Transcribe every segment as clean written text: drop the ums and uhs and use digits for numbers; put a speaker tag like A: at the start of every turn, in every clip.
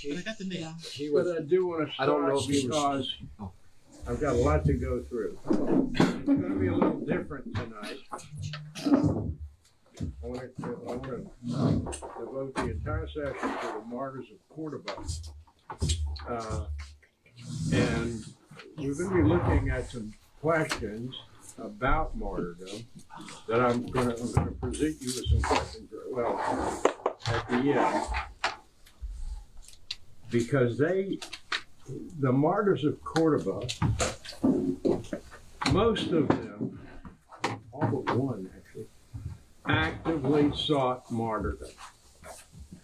A: But I got the name.
B: Yeah.
C: But I do want to
D: I don't know
C: start
D: if he was.
C: because I've got a lot to go through. It's going to be a little different tonight. I want to devote the entire session to the martyrs of Cordoba. And we're going to be looking at some questions about martyrdom that I'm going to present you with some questions, well, at the end. Because the martyrs of Cordoba, most of them, all but one actually, actively sought martyrdom.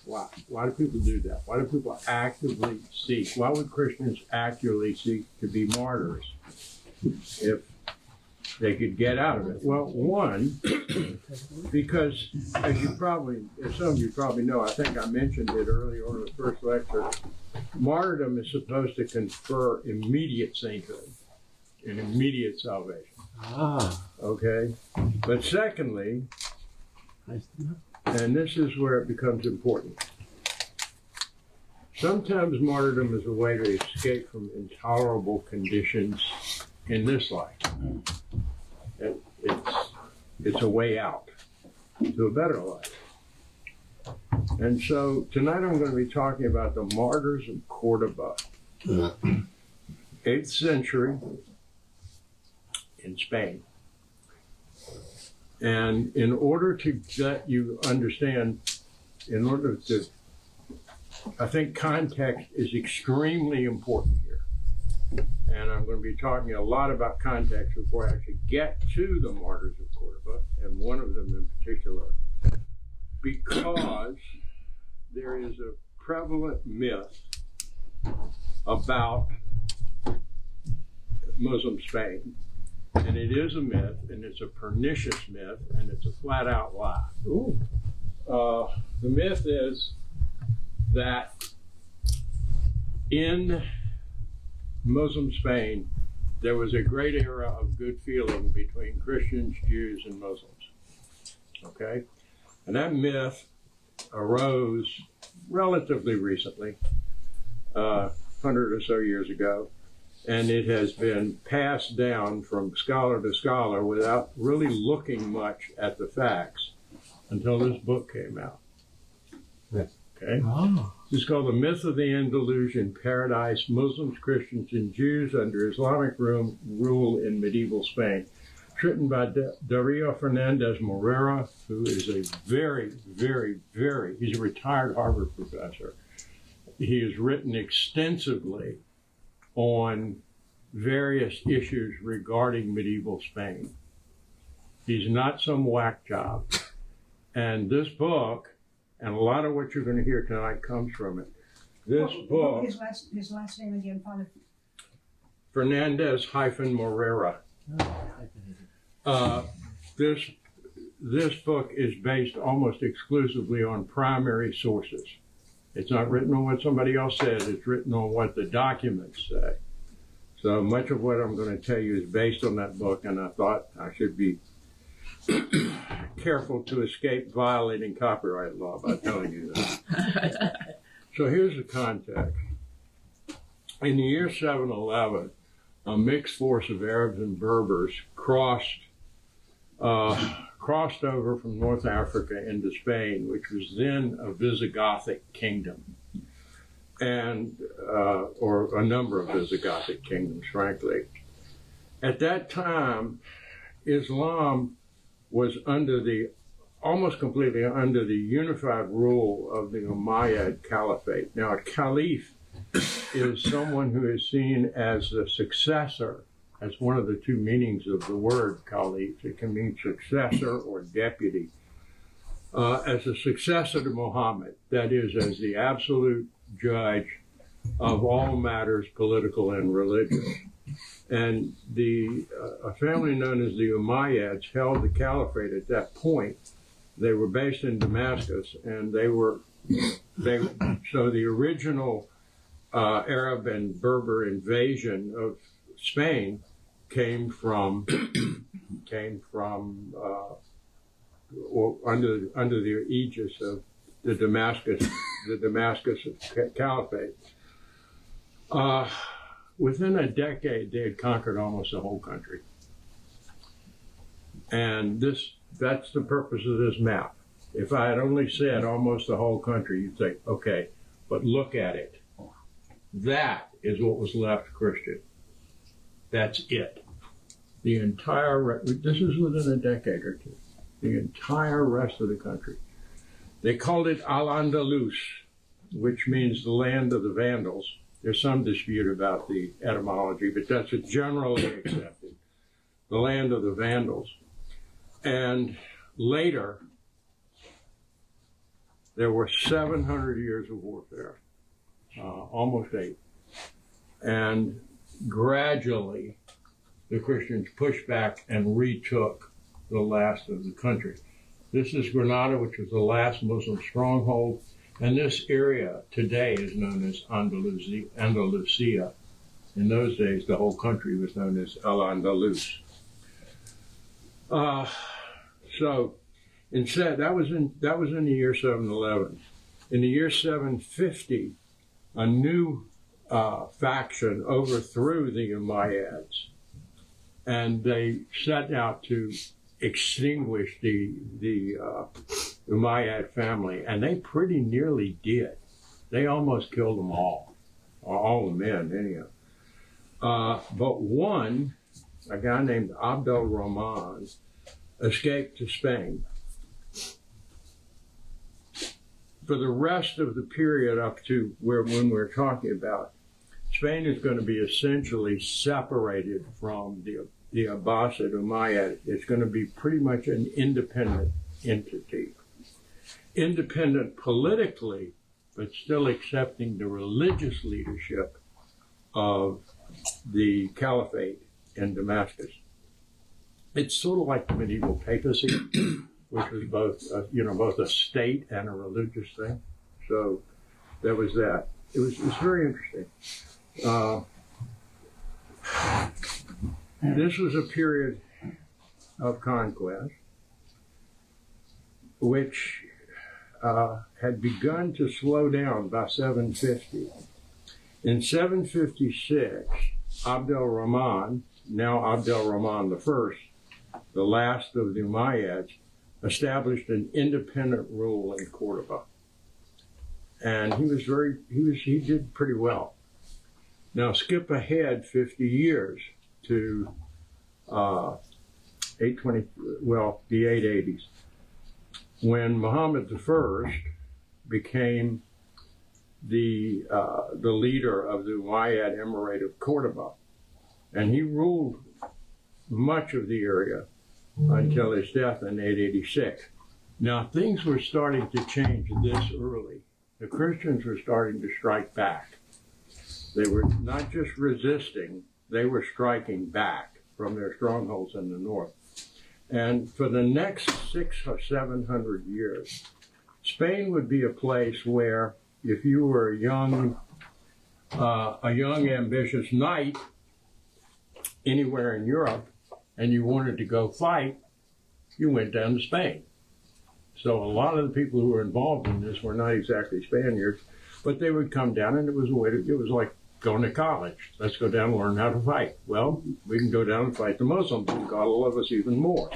C: Why? Why do people do that? Why do people actively seek? Why would Christians actively seek to be martyrs if they could get out of it? Well, one, because as some of you probably know, I think I mentioned it earlier on in the first lecture, martyrdom is supposed to confer immediate sainthood and immediate salvation. Okay? But secondly, and this is where it becomes important, sometimes martyrdom is a way to escape from intolerable conditions in this life. It's a way out to a better life. And so tonight I'm going to be talking about the martyrs of Cordoba, 8th century in Spain. And in order to let you understand, I think context is extremely important here. And I'm going to be talking a lot about context before I actually get to the martyrs of Cordoba, and one of them in particular, because there is a prevalent myth about Muslim Spain. And it is a myth, and it's a pernicious myth, and it's a flat-out lie. The myth is that in Muslim Spain, there was a great era of good feeling between Christians, Jews, and Muslims. Okay? And that myth arose relatively recently, 100 or so years ago, and it has been passed down from scholar to scholar without really looking much at the facts until this book came out.
D: Yes.
C: Okay? It's called The Myth of the Andalusian Paradise, Muslims, Christians, and Jews Under Islamic Rule in Medieval Spain. Written by Dario Fernandez Morera, who is a he's a retired Harvard professor. He has written extensively on various issues regarding medieval Spain. He's not some whack job. And this book, and a lot of what you're going to hear tonight comes from it. This book,
B: his last name again, Father?
C: Fernandez-Morera. This book is based almost exclusively on primary sources. It's not written on what somebody else says, it's written on what the documents say. So much of what I'm going to tell you is based on that book, and I thought I should be careful to escape violating copyright law by telling you that. So here's the context. In the year 711, a mixed force of Arabs and Berbers crossed over from North Africa into Spain, which was then a Visigothic kingdom, and or a number of Visigothic kingdoms, frankly. At that time, Islam was almost completely under the unified rule of the Umayyad Caliphate. Now, a caliph is someone who is seen as the successor. That's one of the two meanings of the word caliph. It can mean successor or deputy. As a successor to Muhammad, that is, as the absolute judge of all matters political and religious. And a family known as the Umayyads held the caliphate at that point. They were based in Damascus, and so the original Arab and Berber invasion of Spain came from under the aegis of the Damascus the Damascus Caliphate. Within a decade, they had conquered almost the whole country. And that's the purpose of this map. If I had only said almost the whole country, you'd say, okay, but look at it. That is what was left Christian. That's it. The entire, this is within a decade or two, the entire rest of the country. They called it Al-Andalus, which means the land of the Vandals. There's some dispute about the etymology, but that's generally accepted. The land of the Vandals. And later, there were 700 years of warfare, almost 8. And gradually, the Christians pushed back and retook the last of the country. This is Granada, which was the last Muslim stronghold. And this area today is known as Andalusia. In those days, the whole country was known as Al-Andalus. So instead, that was in the year 711. In the year 750, a new faction overthrew the Umayyads, and they set out to extinguish the Umayyad family, and they pretty nearly did. They almost killed them all the men, anyhow. But one, a guy named Abd al-Rahman, escaped to Spain. For the rest of the period up to when we're talking about, Spain is going to be essentially separated from the Abbasid Umayyad. It's going to be pretty much an independent entity. Independent politically, but still accepting the religious leadership of the Caliphate in Damascus. It's sort of like the medieval papacy, which was both a state and a religious thing. So there was that. It was very interesting. This was a period of conquest, which had begun to slow down by 750. In 756, Abd al-Rahman, now Abd al-Rahman I, the last of the Umayyads, established an independent rule in Cordoba. And he did pretty well. Now skip ahead 50 years to the 880s, when Muhammad I became the leader of the Umayyad Emirate of Cordoba. And he ruled much of the area until his death in 886. Now, things were starting to change this early. The Christians were starting to strike back. They were not just resisting, they were striking back from their strongholds in the north. And for the next 600 or 700 years, Spain would be a place where if you were a young ambitious knight anywhere in Europe and you wanted to go fight, you went down to Spain. So a lot of the people who were involved in this were not exactly Spaniards, but they would come down, and it was like going to college. Let's go down and learn how to fight. Well, we can go down and fight the Muslims, and God will love us even more.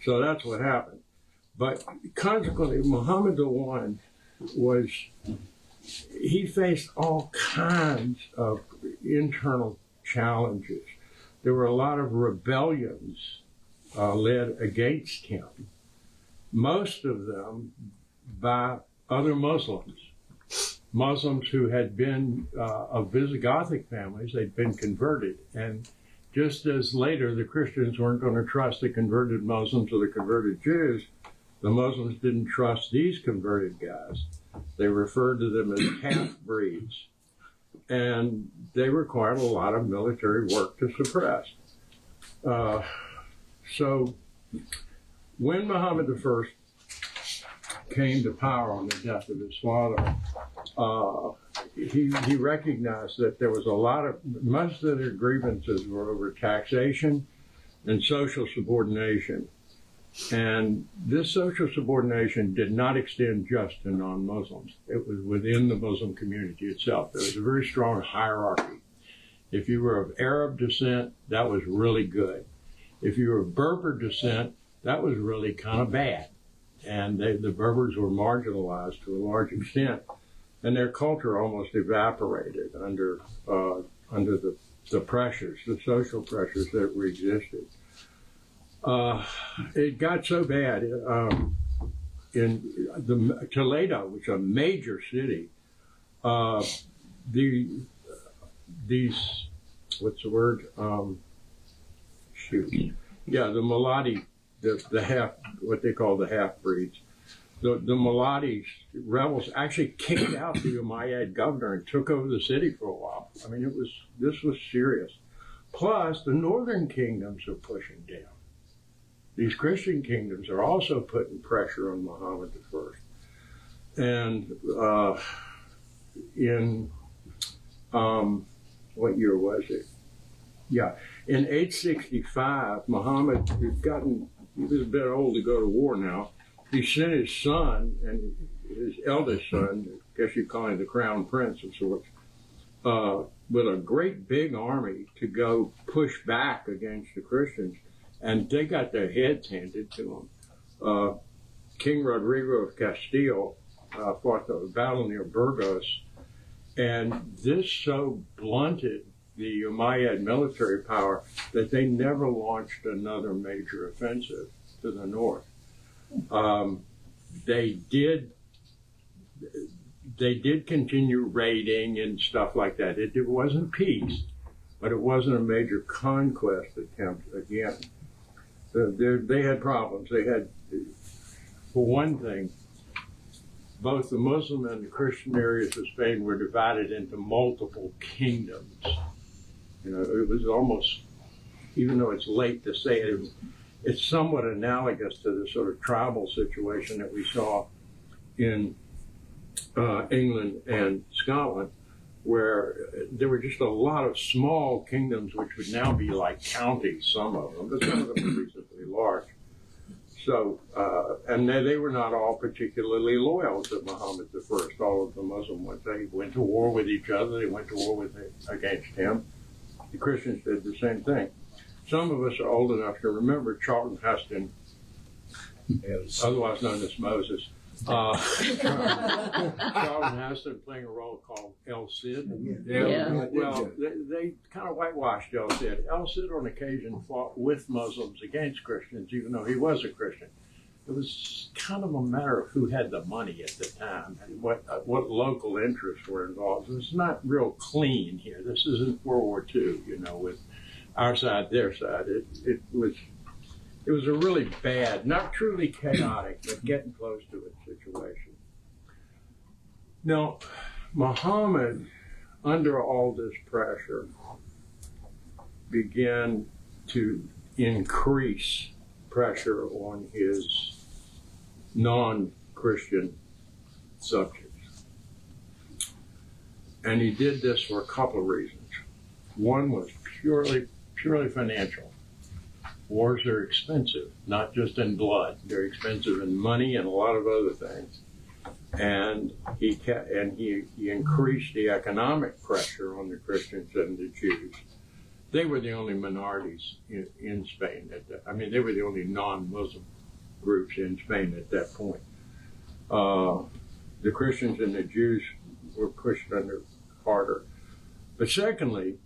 C: So that's what happened. But consequently, Muhammad I he faced all kinds of internal challenges. There were a lot of rebellions led against him, most of them by other Muslims who had been of Visigothic families. They'd been converted. And just as later the Christians weren't going to trust the converted Muslims or the converted Jews, the Muslims didn't trust these converted guys. They referred to them as half-breeds. And they required a lot of military work to suppress. So when Muhammad I came to power on the death of his father, he recognized that there was most of their grievances were over taxation and social subordination. And this social subordination did not extend just to non-Muslims. It was within the Muslim community itself. There was a very strong hierarchy. If you were of Arab descent, that was really good. If you were of Berber descent, that was really kind of bad. And the Berbers were marginalized to a large extent, and their culture almost evaporated under the pressures, the social pressures that existed. It got so bad in Toledo, which is a major city. These what's the word? The Mulatty, the half, what they call the half breeds. The Mulatty rebels actually kicked out the Umayyad governor and took over the city for a while. I mean, this was serious. Plus, the northern kingdoms are pushing down. These Christian kingdoms are also putting pressure on Muhammad I. And in, what year was it? Yeah, in 865, Muhammad he was a bit old to go to war now. He sent his son, and his eldest son, I guess you'd call him the crown prince of sorts, with a great big army to go push back against the Christians. And they got their heads handed to them. King Rodrigo of Castile fought the battle near Burgos, and this so blunted the Umayyad military power that they never launched another major offensive to the north. They did continue raiding and stuff like that. It wasn't peace, but it wasn't a major conquest attempt again. They had problems. They had, for one thing, both the Muslim and the Christian areas of Spain were divided into multiple kingdoms. You know, it was almost, even though it's late to say it, it's somewhat analogous to the sort of tribal situation that we saw in England and Scotland, where there were just a lot of small kingdoms, which would now be like counties, some of them, but some of them were reasonably large. So, and they were not all particularly loyal to Muhammad I. All of the Muslim ones, they went to war with each other, they went to war against him. The Christians did the same thing. Some of us are old enough to remember Charlton Heston, otherwise known as Moses. Charlton Heston playing a role called El Cid.
A: Yeah.
C: Well, they kind of whitewashed El Cid. El Cid on occasion fought with Muslims against Christians, even though he was a Christian. It was kind of a matter of who had the money at the time and what local interests were involved. It's not real clean here. This isn't World War II, you know, with our side, their side. It was a really bad, not truly chaotic, but getting close to it situation. Now, Muhammad, under all this pressure, began to increase pressure on his non-Christian subjects. And he did this for a couple of reasons. One was purely financial. Wars are expensive, not just in blood. They're expensive in money and a lot of other things. And he increased the economic pressure on the Christians and the Jews. They were the only minorities in Spain. They were the only non-Muslim groups in Spain at that point. The Christians and the Jews were pushed under harder. But secondly,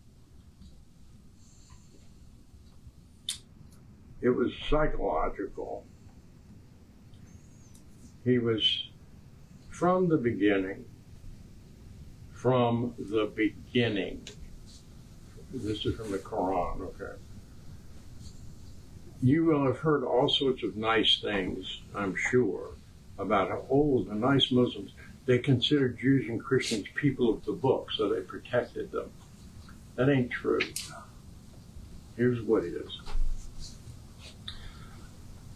C: it was psychological. He was, from the beginning, this is from the Quran, okay. You will have heard all sorts of nice things, I'm sure, about how, the nice Muslims, they considered Jews and Christians people of the book, so they protected them. That ain't true. Here's what it is.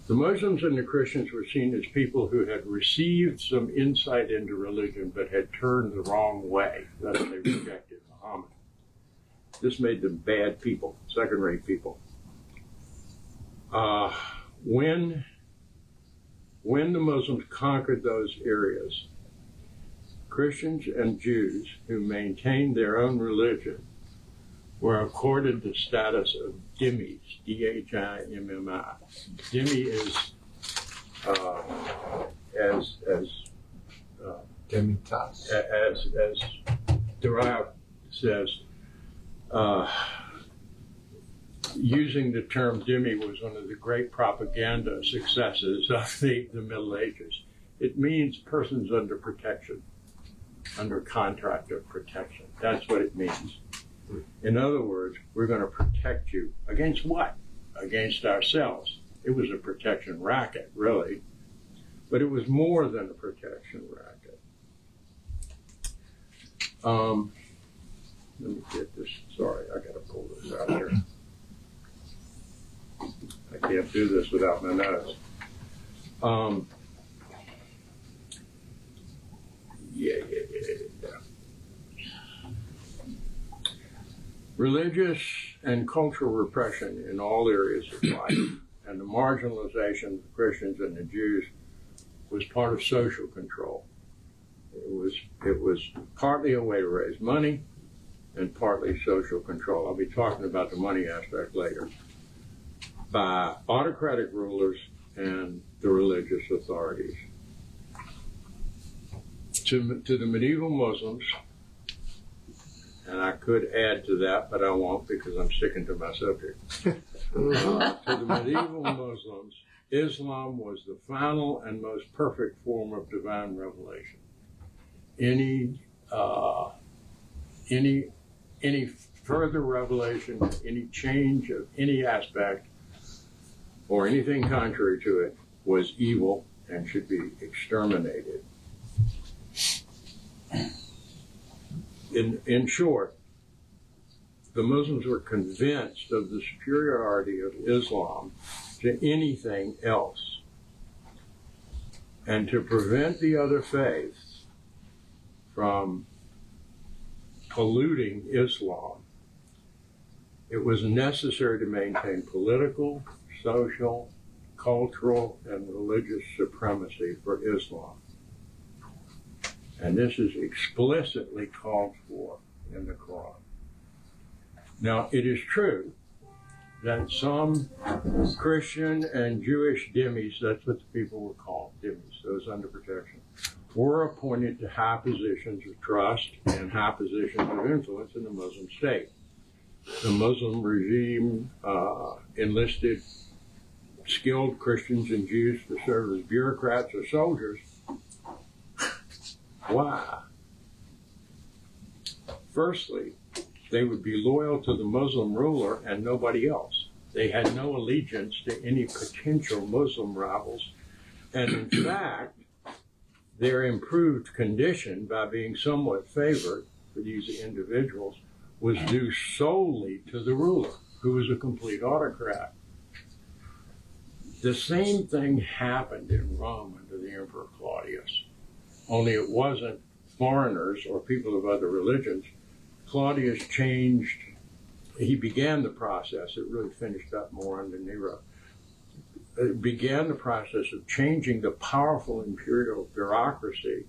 C: The Muslims and the Christians were seen as people who had received some insight into religion but had turned the wrong way. Thus, they rejected Muhammad. This made them bad people, second-rate people. When when the Muslims conquered those areas, Christians and Jews who maintained their own religion were accorded the status of dhimmis, D-H-I-M-M-I. Dhimmi is
A: Demitas.
C: as Darius says, using the term dhimmi was one of the great propaganda successes of the Middle Ages. It means persons under protection, under contract of protection. That's what it means. In other words, we're going to protect you against what? Against ourselves. It was a protection racket, really, but it was more than a protection racket. Let me get this. Sorry, I got to pull this out here. I can't do this without my notes. Yeah. Religious and cultural repression in all areas of life and the marginalization of the Christians and the Jews was part of social control. It was partly a way to raise money and partly social control. I'll be talking about the money aspect later. By autocratic rulers and the religious authorities. To the medieval Muslims, and I could add to that, but I won't because I'm sticking to my subject. To the medieval Muslims, Islam was the final and most perfect form of divine revelation. Any further revelation, any change of any aspect, or anything contrary to it, was evil and should be exterminated. In short, the Muslims were convinced of the superiority of Islam to anything else. And to prevent the other faiths from polluting Islam, it was necessary to maintain political, social, cultural, and religious supremacy for Islam. And this is explicitly called for in the Quran. Now, it is true that some Christian and Jewish dhimmis, that's what the people were called, dhimmis, those under protection, were appointed to high positions of trust and high positions of influence in the Muslim state. The Muslim regime enlisted skilled Christians and Jews to serve as bureaucrats or soldiers. Why? Firstly, they would be loyal to the Muslim ruler and nobody else. They had no allegiance to any potential Muslim rivals. And in fact, their improved condition by being somewhat favored for these individuals was due solely to the ruler, who was a complete autocrat. The same thing happened in Rome under the Emperor Claudius, only it wasn't foreigners or people of other religions. Claudius changed, he began the process, it really finished up more under Nero. It began the process of changing the powerful imperial bureaucracy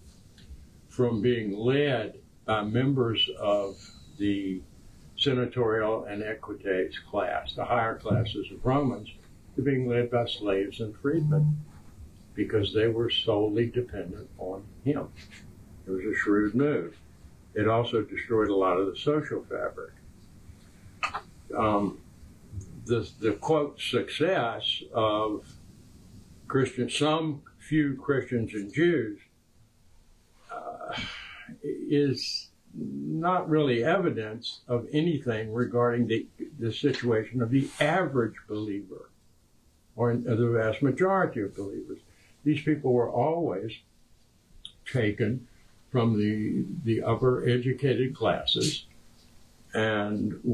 C: from being led by members of the senatorial and equites class, the higher classes of Romans, to being led by slaves and freedmen, because they were solely dependent on him. It was a shrewd move. It also destroyed a lot of the social fabric. The quote success of Christians, some few Christians and Jews, is not really evidence of anything regarding the situation of the average believer or the vast majority of believers. These people were always taken from the upper educated classes and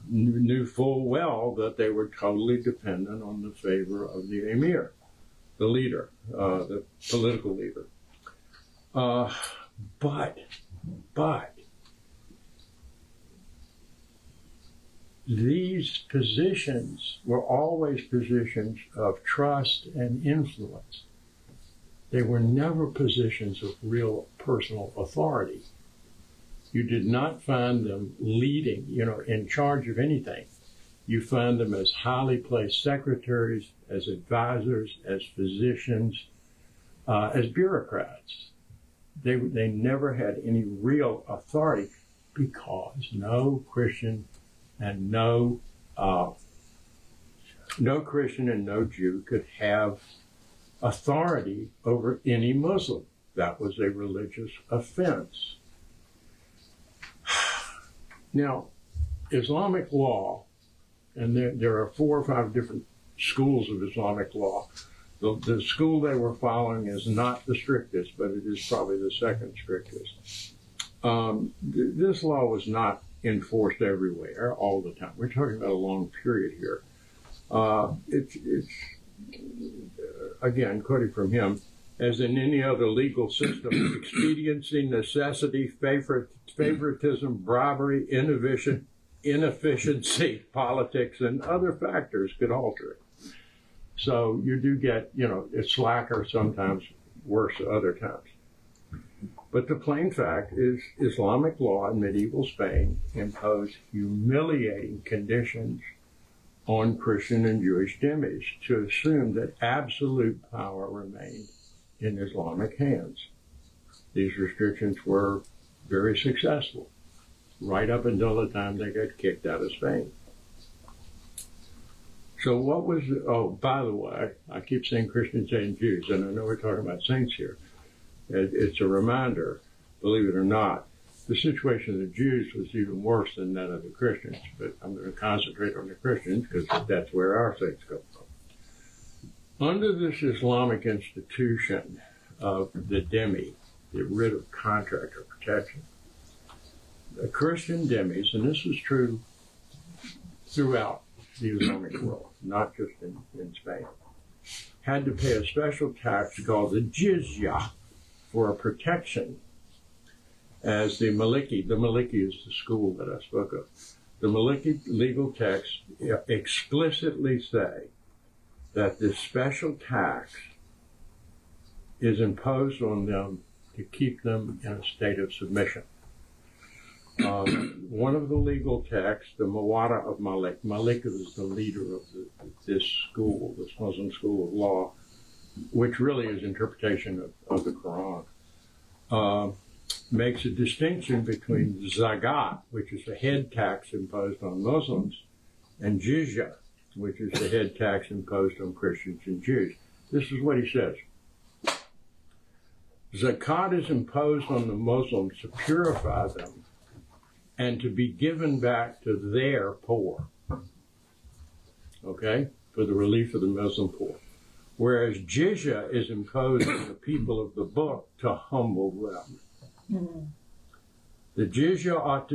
C: knew full well that they were totally dependent on the favor of the emir, the leader, the political leader. But these positions were always positions of trust and influence. They were never positions of real personal authority. You did not find them leading, in charge of anything. You find them as highly placed secretaries, as advisors, as physicians, as bureaucrats. They never had any real authority because no Christian and no Christian and no Jew could have authority over any Muslim. That was a religious offense. Now, Islamic law, and there are 4 or 5 different schools of Islamic law. The school they were following is not the strictest, but it is probably the second strictest. This law was not enforced everywhere all the time. We're talking about a long period here. It's again, quoting from him, as in any other legal system, expediency, necessity, favoritism, bribery, inefficiency, politics, and other factors could alter it. So you do get, it's slacker sometimes, worse other times. But the plain fact is Islamic law in medieval Spain imposed humiliating conditions on Christian and Jewish dhimmis to assume that absolute power remained in Islamic hands. These restrictions were very successful, right up until the time they got kicked out of Spain. So what was, by the way, I keep saying Christians and Jews, and I know we're talking about saints here. It's a reminder, believe it or not, the situation of the Jews was even worse than that of the Christians, but I'm going to concentrate on the Christians because that's where our saints come from. Under this Islamic institution of the dhimmi, the writ of contract or protection, the Christian dhimmis, and this was true throughout the Islamic world, not just in Spain, had to pay a special tax called the jizya for a protection, as the Maliki is the school that I spoke of. The Maliki legal texts explicitly say that this special tax is imposed on them to keep them in a state of submission. One of the legal texts, the Mawada of Malik is the leader of this school, this Muslim school of law, which really is interpretation of the Quran, makes a distinction between zakat, which is the head tax imposed on Muslims, and jizya, which is the head tax imposed on Christians and Jews. This is what he says. Zakat is imposed on the Muslims to purify them and to be given back to their poor, okay, for the relief of the Muslim poor. Whereas jizya is imposed on the people of the book to humble them. Mm-hmm. The jizya ought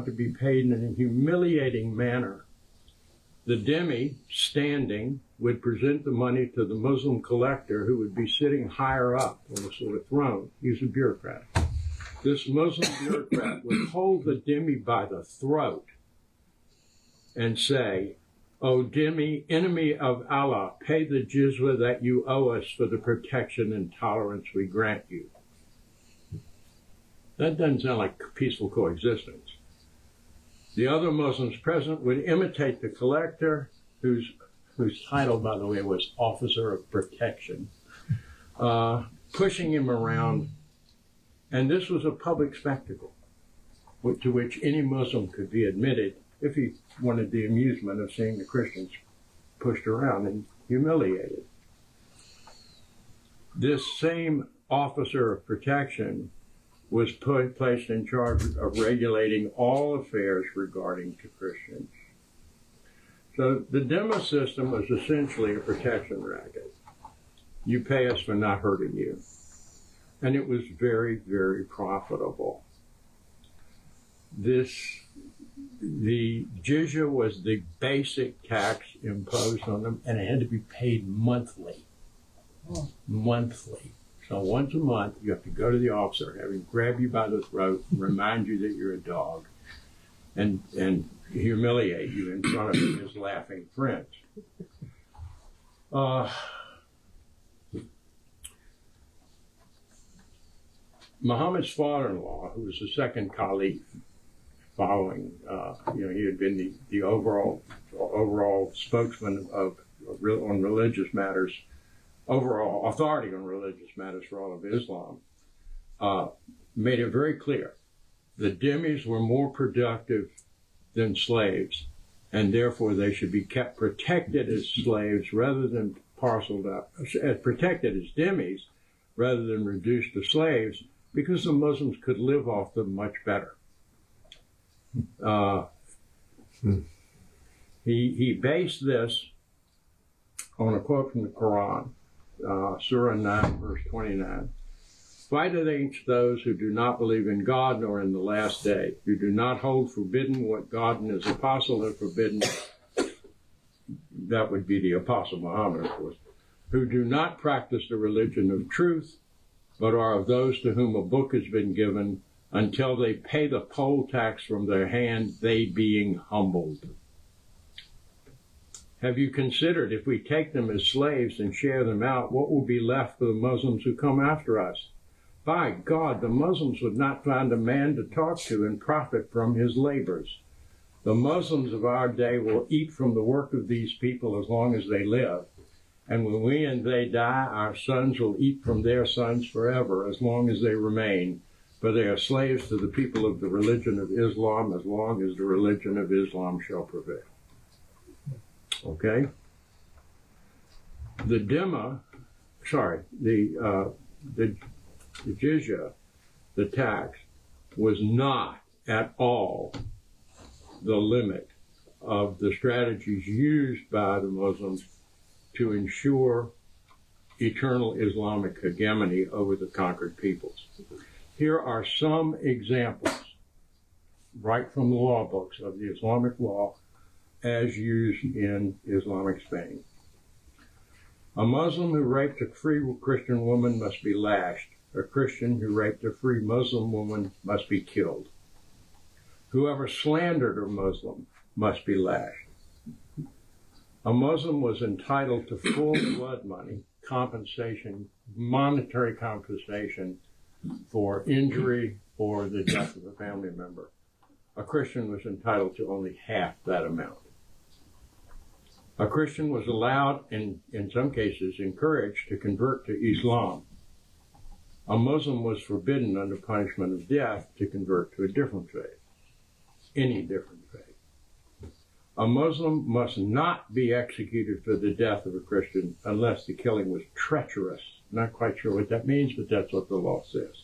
C: to be paid in a humiliating manner. The dhimmi, standing, would present the money to the Muslim collector, who would be sitting higher up on a sort of throne. He's a bureaucrat. This Muslim bureaucrat would hold the dhimmi by the throat and say, "O dhimmi, enemy of Allah, pay the jizya that you owe us for the protection and tolerance we grant you." That doesn't sound like peaceful coexistence. The other Muslims present would imitate the collector, whose title, by the way, was Officer of Protection, pushing him around. And this was a public spectacle to which any Muslim could be admitted if he wanted the amusement of seeing the Christians pushed around and humiliated. This same officer of protection was placed in charge of regulating all affairs regarding to Christians. So the dhimmi system was essentially a protection racket. You pay us for not hurting you. And it was very, very profitable. The jizya was the basic tax imposed on them, and it had to be paid monthly. Monthly. So once a month, you have to go to the officer, have him grab you by the throat, and remind you that you're a dog, and humiliate you in front of his laughing friends. Muhammad's father-in-law, who was the second caliph following, he had been the overall spokesman on religious matters, overall authority on religious matters for all of Islam, made it very clear that dhimmis were more productive than slaves, and therefore they should be kept protected as slaves rather than parceled out, protected as dhimmis rather than reduced to slaves, because the Muslims could live off them much better. He based this on a quote from the Quran, Surah 9, verse 29. Fight against those who do not believe in God nor in the last day, who do not hold forbidden what God and his apostle have forbidden. That would be the Apostle Muhammad, of course. Who do not practice the religion of truth, but are of those to whom a book has been given, until they pay the poll tax from their hand, they being humbled. Have you considered, if we take them as slaves and share them out, what will be left for the Muslims who come after us? By God, the Muslims would not find a man to talk to and profit from his labors. The Muslims of our day will eat from the work of these people as long as they live. And when we and they die, our sons will eat from their sons forever, as long as they remain. For they are slaves to the people of the religion of Islam, as long as the religion of Islam shall prevail. Okay? The jizya, the tax, was not at all the limit of the strategies used by the Muslims to ensure eternal Islamic hegemony over the conquered peoples. Here are some examples, right from the law books of the Islamic law as used in Islamic Spain. A Muslim who raped a free Christian woman must be lashed. A Christian who raped a free Muslim woman must be killed. Whoever slandered a Muslim must be lashed. A Muslim was entitled to full blood money, compensation, monetary compensation for injury or the death of a family member. A Christian was entitled to only half that amount. A Christian was allowed, and in some cases encouraged, to convert to Islam. A Muslim was forbidden under punishment of death to convert to a different faith, any different faith. A Muslim must not be executed for the death of a Christian unless the killing was treacherous. Not quite sure what that means, but that's what the law says.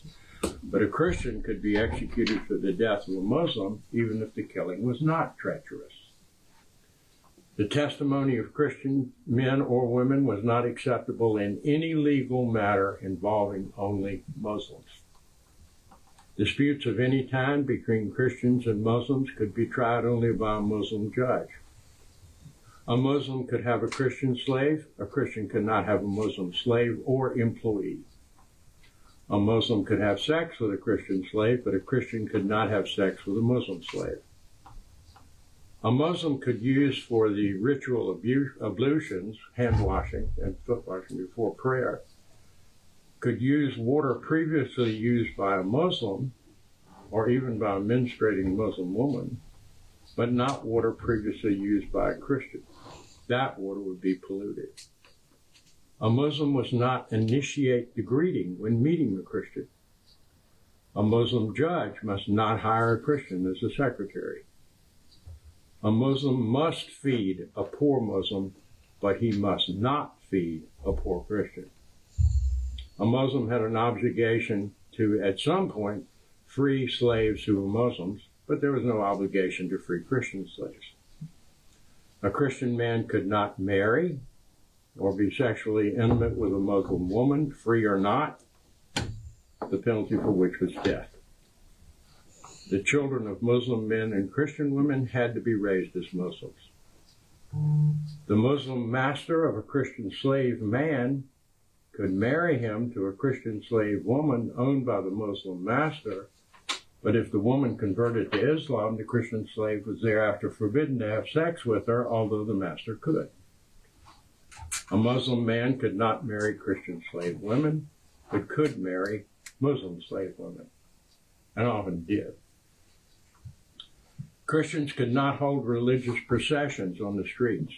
C: But a Christian could be executed for the death of a Muslim even if the killing was not treacherous. The testimony of Christian men or women was not acceptable in any legal matter involving only Muslims. Disputes of any kind between Christians and Muslims could be tried only by a Muslim judge. A Muslim could have a Christian slave. A Christian could not have a Muslim slave or employee. A Muslim could have sex with a Christian slave, but a Christian could not have sex with a Muslim slave. A Muslim could use for the ritual ablutions, hand washing and foot washing before prayer, could use water previously used by a Muslim or even by a menstruating Muslim woman, but not water previously used by a Christian. That water would be polluted. A Muslim must not initiate the greeting when meeting a Christian. A Muslim judge must not hire a Christian as a secretary. A Muslim must feed a poor Muslim, but he must not feed a poor Christian. A Muslim had an obligation to, at some point, free slaves who were Muslims, but there was no obligation to free Christian slaves. A Christian man could not marry or be sexually intimate with a Muslim woman, free or not, the penalty for which was death. The children of Muslim men and Christian women had to be raised as Muslims. The Muslim master of a Christian slave man could marry him to a Christian slave woman owned by the Muslim master, but if the woman converted to Islam, the Christian slave was thereafter forbidden to have sex with her, although the master could. A Muslim man could not marry Christian slave women, but could marry Muslim slave women, and often did. Christians could not hold religious processions on the streets.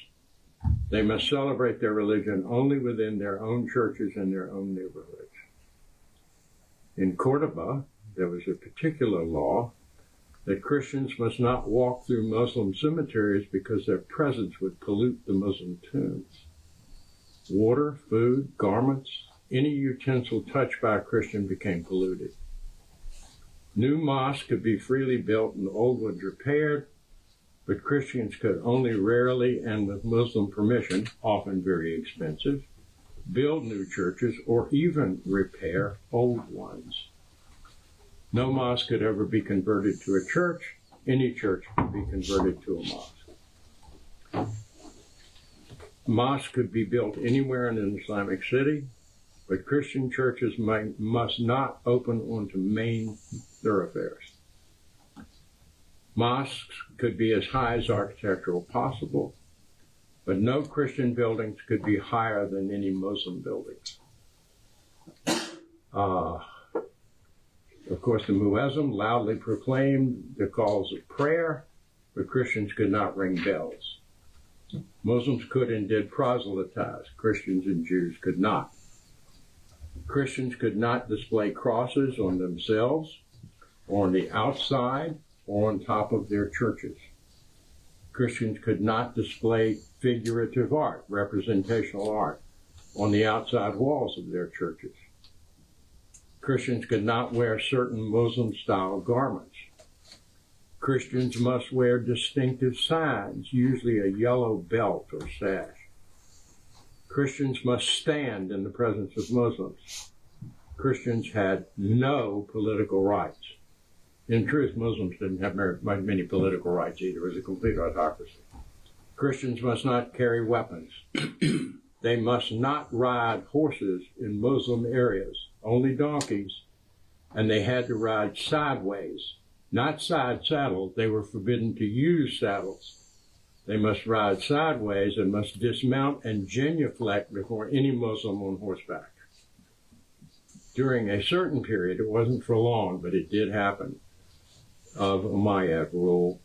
C: They must celebrate their religion only within their own churches and their own neighborhoods. In Cordoba, there was a particular law that Christians must not walk through Muslim cemeteries because their presence would pollute the Muslim tombs. Water, food, garments, any utensil touched by a Christian became polluted. New mosques could be freely built and old ones repaired, but Christians could only rarely and with Muslim permission, often very expensive, build new churches or even repair old ones. No mosque could ever be converted to a church. Any church could be converted to a mosque. Mosques could be built anywhere in an Islamic city, but Christian churches must not open onto main thoroughfares. Mosques could be as high as architectural possible, but no Christian buildings could be higher than any Muslim buildings. Of course, the muezzin loudly proclaimed the calls of prayer, but Christians could not ring bells. Muslims could and did proselytize. Christians and Jews could not. Christians could not display crosses on themselves, or on the outside, or on top of their churches. Christians could not display figurative art, representational art, on the outside walls of their churches. Christians could not wear certain Muslim-style garments. Christians must wear distinctive signs, usually a yellow belt or sash. Christians must stand in the presence of Muslims. Christians had no political rights. In truth, Muslims didn't have many political rights either. It was a complete autocracy. Christians must not carry weapons. They must not ride horses in Muslim areas, only donkeys, and they had to ride sideways, not side saddles. They were forbidden to use saddles. They must ride sideways and must dismount and genuflect before any Muslim on horseback. During a certain period, it wasn't for long, but it did happen, of Umayyad rule,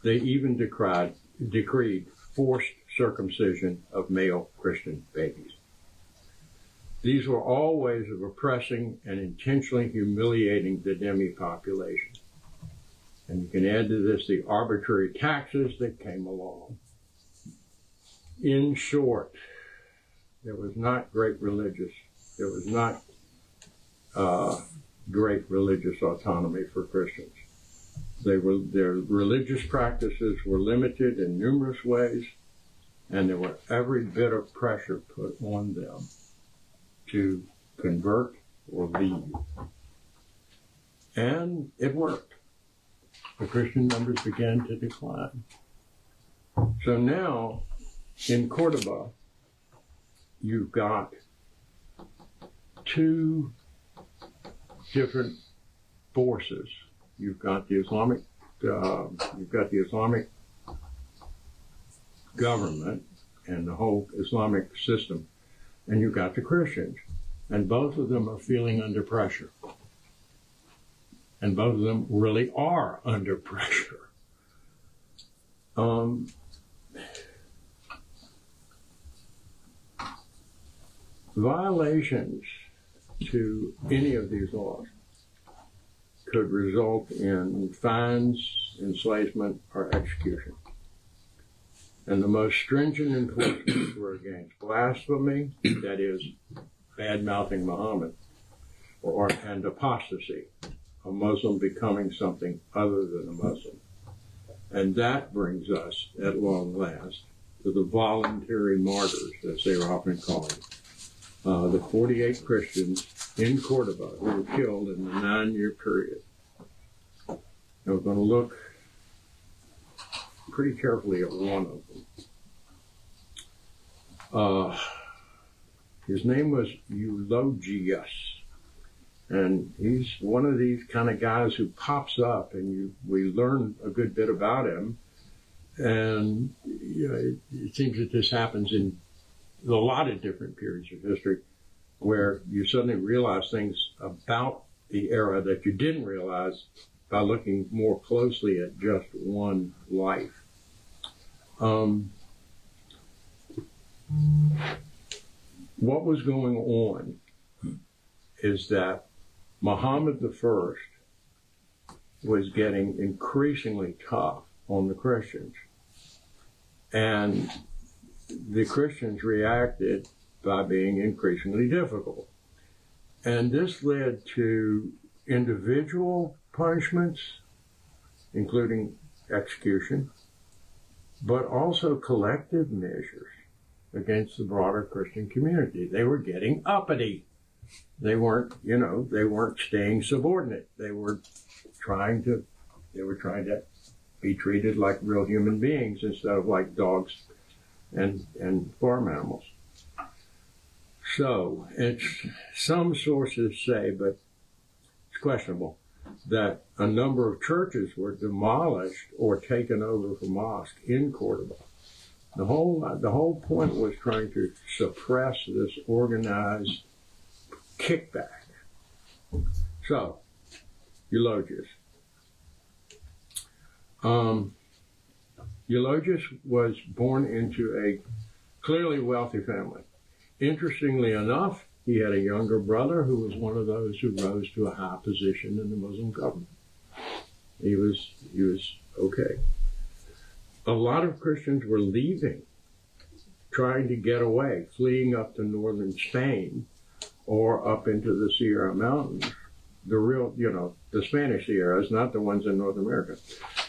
C: they even decreed forced circumcision of male Christian babies. These were all ways of oppressing and intentionally humiliating the Dhimmi population. And you can add to this the arbitrary taxes that came along. In short, there was not great religious autonomy for Christians. Their religious practices were limited in numerous ways, and there were every bit of pressure put on them to convert or leave. And it worked. The Christian numbers began to decline. So now, in Cordoba, you've got two different forces. You've got the Islamic government and the whole Islamic system, and you've got the Christians, and both of them are feeling under pressure. And both of them really are under pressure. Violations to any of these laws could result in fines, enslavement, or execution. And the most stringent enforcements were against blasphemy, that is, bad-mouthing Muhammad, and apostasy, a Muslim becoming something other than a Muslim. And that brings us, at long last, to the voluntary martyrs, as they are often called, the 48 Christians in Cordoba who were killed in the 9-year period. And we're going to look pretty carefully at one of them. His name was Eulogius. And he's one of these kind of guys who pops up, and we learn a good bit about him. And it seems that this happens in a lot of different periods of history. where you suddenly realize things about the era that you didn't realize by looking more closely at just one life. What was going on is that Muhammad I was getting increasingly tough on the Christians. And the Christians reacted by being increasingly difficult. And this led to individual punishments, including execution, but also collective measures against the broader Christian community. They were getting uppity. They weren't staying subordinate. They were trying to be treated like real human beings instead of like dogs and farm animals. So some sources say, but it's questionable, that a number of churches were demolished or taken over for mosques in Cordoba. The whole point was trying to suppress this organized kickback. So, Eulogius. Eulogius was born into a clearly wealthy family. Interestingly enough, he had a younger brother who was one of those who rose to a high position in the Muslim government. He was okay. A lot of Christians were leaving, trying to get away, fleeing up to northern Spain or up into the Sierra Mountains. The real, the Spanish Sierras, not the ones in North America.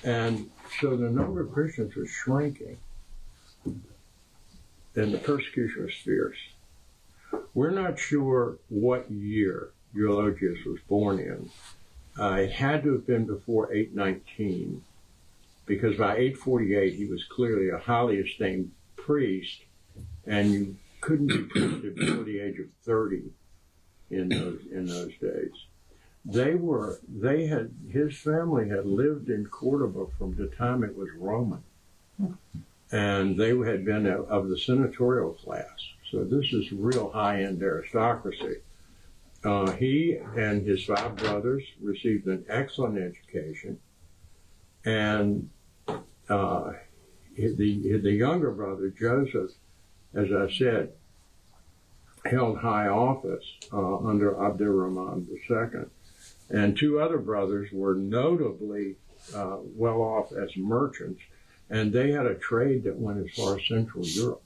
C: And so the number of Christians was shrinking, and the persecution was fierce. We're not sure what year Eulogius was born in. It had to have been before 819, because by 848 he was clearly a highly esteemed priest, and you couldn't be priested before the age of 30 in those days. His family had lived in Cordoba from the time it was Roman, and they had been of the senatorial class. So this is real high-end aristocracy. He and his 5 brothers received an excellent education, and the younger brother, Joseph, as I said, held high office under Abdurrahman II. And 2 other brothers were notably well off as merchants, and they had a trade that went as far as Central Europe.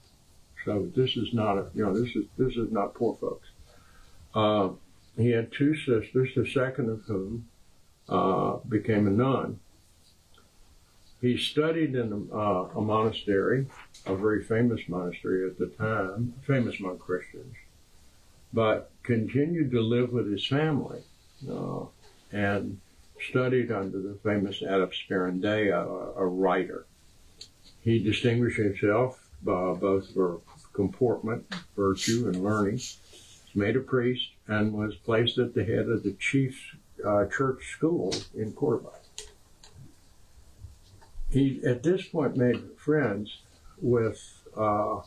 C: So this is not this is not poor folks. He had 2 sisters, the second of whom became a nun. He studied in a monastery, a very famous monastery at the time, famous among Christians, but continued to live with his family and studied under the famous Abbot Sperandea, a writer. He distinguished himself both for comportment, virtue, and learning. He was made a priest and was placed at the head of the chief church school in Cordoba. He, at this point, made friends with a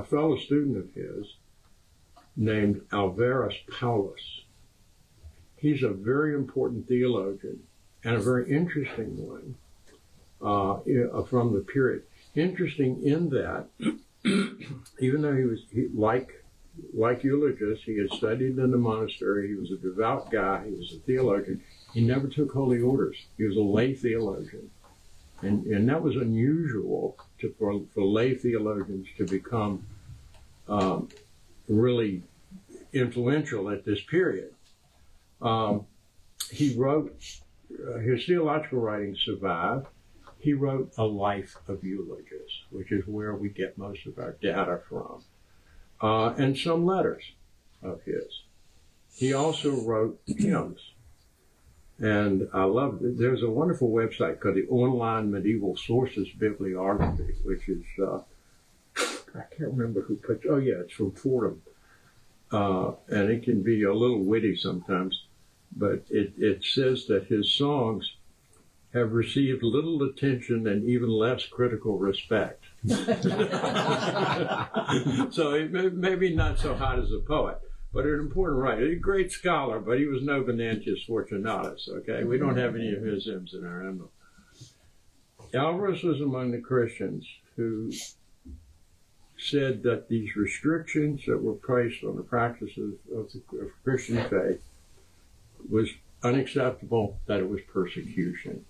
C: fellow student of his named Alvarez Paulus. He's a very important theologian and a very interesting one from the period. Interesting in that, even though he was like Eulogius, he had studied in the monastery, he was a devout guy, he was a theologian, he never took holy orders. He was a lay theologian. And that was unusual for lay theologians to become really influential at this period. He wrote, his theological writings survive. He wrote a life of Eulogius, which is where we get most of our data from, and some letters of his. He also wrote hymns. And I love it. There's a wonderful website called the Online Medieval Sources Bibliography, which is, I can't remember who puts, it's from Fordham. And it can be a little witty sometimes, but it says that his songs have received little attention and even less critical respect. So it may be not so hot as a poet, but an important writer. A great scholar, but he was no Venantius Fortunatus, okay? We don't have any of his hymns in our hymnal. Alvarez was among the Christians who said that these restrictions that were placed on the practices of Christian faith was unacceptable, that it was persecution.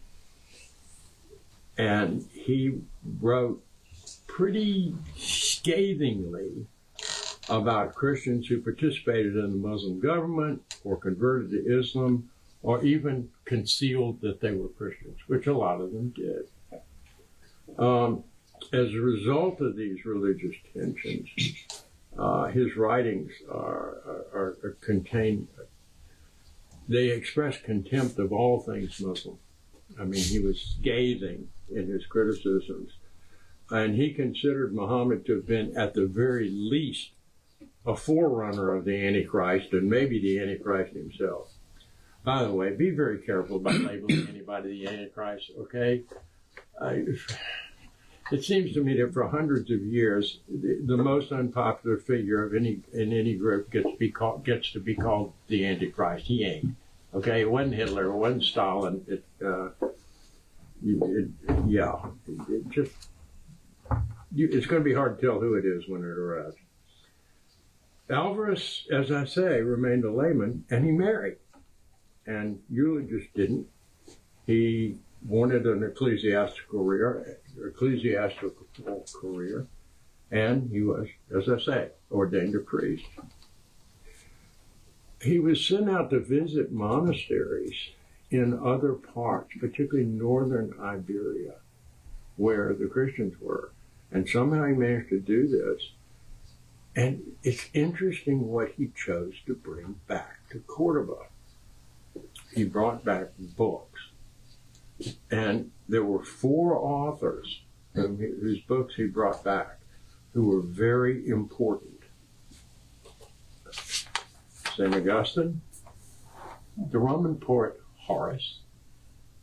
C: And he wrote pretty scathingly about Christians who participated in the Muslim government or converted to Islam or even concealed that they were Christians, which a lot of them did. As a result of these religious tensions, his writings are contained, they express contempt of all things Muslim. I mean, he was scathing in his criticisms. And he considered Muhammad to have been, at the very least, a forerunner of the Antichrist, and maybe the Antichrist himself. By the way, be very careful about labeling anybody the Antichrist, okay? It seems to me that for hundreds of years, the most unpopular figure of in any group gets to be called the Antichrist. He ain't. Okay, it wasn't Hitler, it wasn't Stalin. It's going to be hard to tell who it is when it arrives. Alvarez, as I say, remained a layman, and he married. And Eulogius didn't. He wanted an ecclesiastical career, and he was, as I say, ordained a priest. He was sent out to visit monasteries in other parts, particularly northern Iberia, where the Christians were. And somehow he managed to do this. And it's interesting what he chose to bring back to Cordoba. He brought back books. And there were 4 authors whose books he brought back who were very important. St. Augustine, the Roman poet Horace,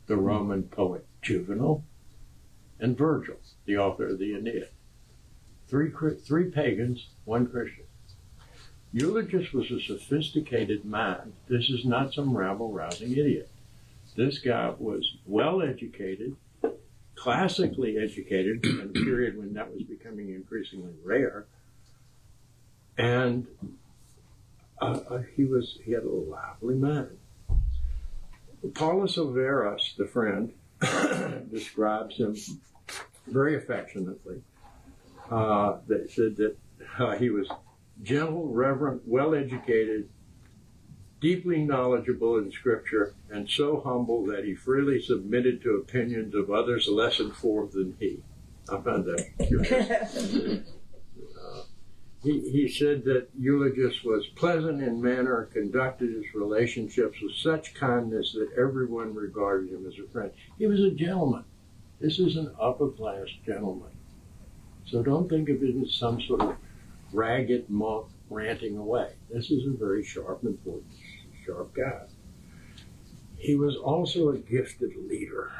C: the Roman poet Juvenal, and Virgil, the author of the Aeneid. 3 pagans, 1 Christian. Eulogius was a sophisticated man. This is not some rabble-rousing idiot. This guy was well-educated, classically educated in a period when that was becoming increasingly rare, and he had a lively mind. Paulus Silveras, the friend, describes him very affectionately. They said that he was gentle, reverent, well-educated, deeply knowledgeable in Scripture, and so humble that he freely submitted to opinions of others less informed than he. I found that curious. He said that Eulogius was pleasant in manner, conducted his relationships with such kindness that everyone regarded him as a friend. He was a gentleman. This is an upper-class gentleman. So don't think of it as some sort of ragged monk ranting away. This is a very sharp, important, sharp guy. He was also a gifted leader.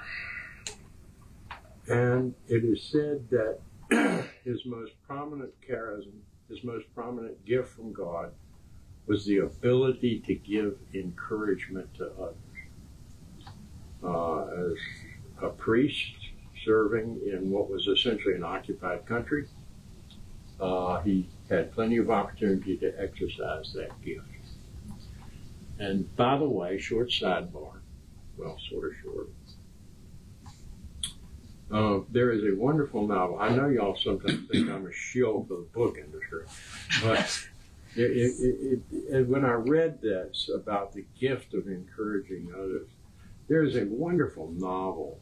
C: And it is said that his most prominent charism, his most prominent gift from God, was the ability to give encouragement to others. As a priest serving in what was essentially an occupied country, he had plenty of opportunity to exercise that gift. And by the way, short sidebar, well, sort of short. There is a wonderful novel. I know y'all sometimes think I'm a shill for the book industry, but when I read this about the gift of encouraging others, there is a wonderful novel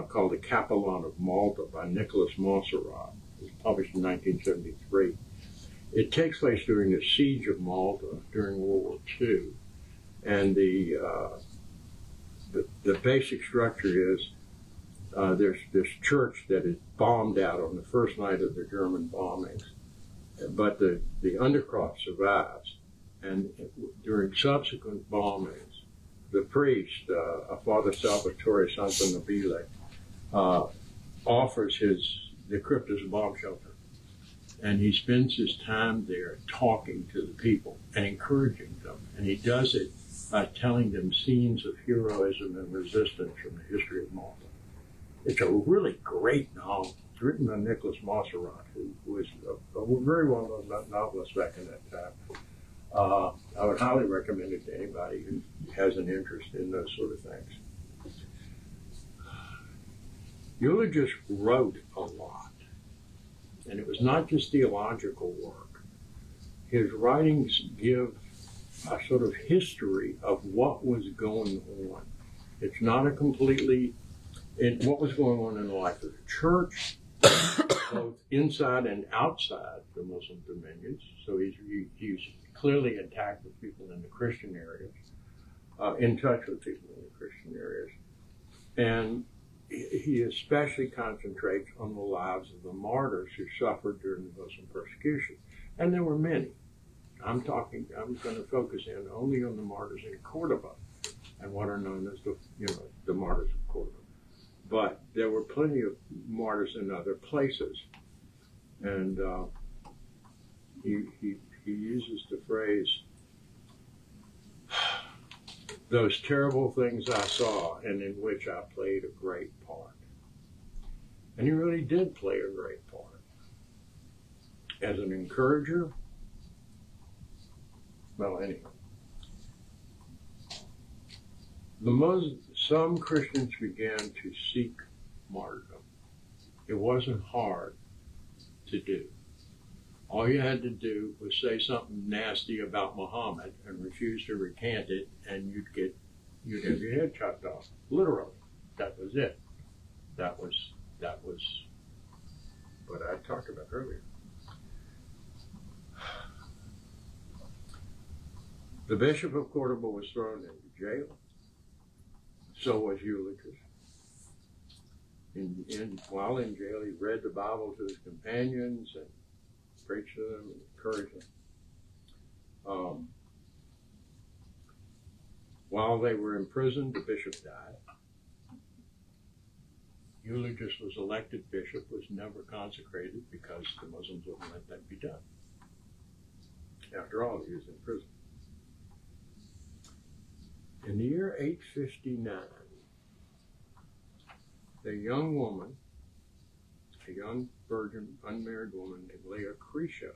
C: called The Capellan of Malta by Nicholas Montserrat. It was published in 1973. It takes place during the siege of Malta during World War II, and the basic structure is there's this church that is bombed out on the first night of the German bombings, but the undercroft survives, and during subsequent bombings, the priest, Father Salvatore Santanobile, offers the crypt as a bomb shelter. And he spends his time there talking to the people and encouraging them. And he does it by telling them scenes of heroism and resistance from the history of Malta. It's a really great novel. It's written by Nicholas Mosserat, who was a very well-known novelist back in that time. I would highly recommend it to anybody who has an interest in those sort of things. Eulogius wrote a lot. And it was not just theological work. His writings give a sort of history of what was going on. It's not a completely, what was going on in the life of the church, both inside and outside the Muslim dominions. So he's clearly in contact with people in the Christian areas, in touch with people in the Christian areas. And he especially concentrates on the lives of the martyrs who suffered during the Muslim persecution. And there were many. I'm going to focus in only on the martyrs in Cordoba and what are known as the martyrs of Cordoba. But there were plenty of martyrs in other places. And he uses the phrase, those terrible things I saw and in which I played a great part. And he really did play a great part. As an encourager, well, anyway. Some Christians began to seek martyrdom. It wasn't hard to do. All you had to do was say something nasty about Muhammad and refuse to recant it, and you'd have your head chopped off. Literally, that was it. That was what I talked about earlier. The Bishop of Cordoba was thrown into jail. So was Eulogius. While in jail, he read the Bible to his companions and preached to them and encouraged them. While they were in prison, the bishop died. Eulogius was elected bishop, was never consecrated because the Muslims wouldn't let that be done. After all, he was in prison. In the year 859, a young woman, a young virgin, unmarried woman named Leocretia,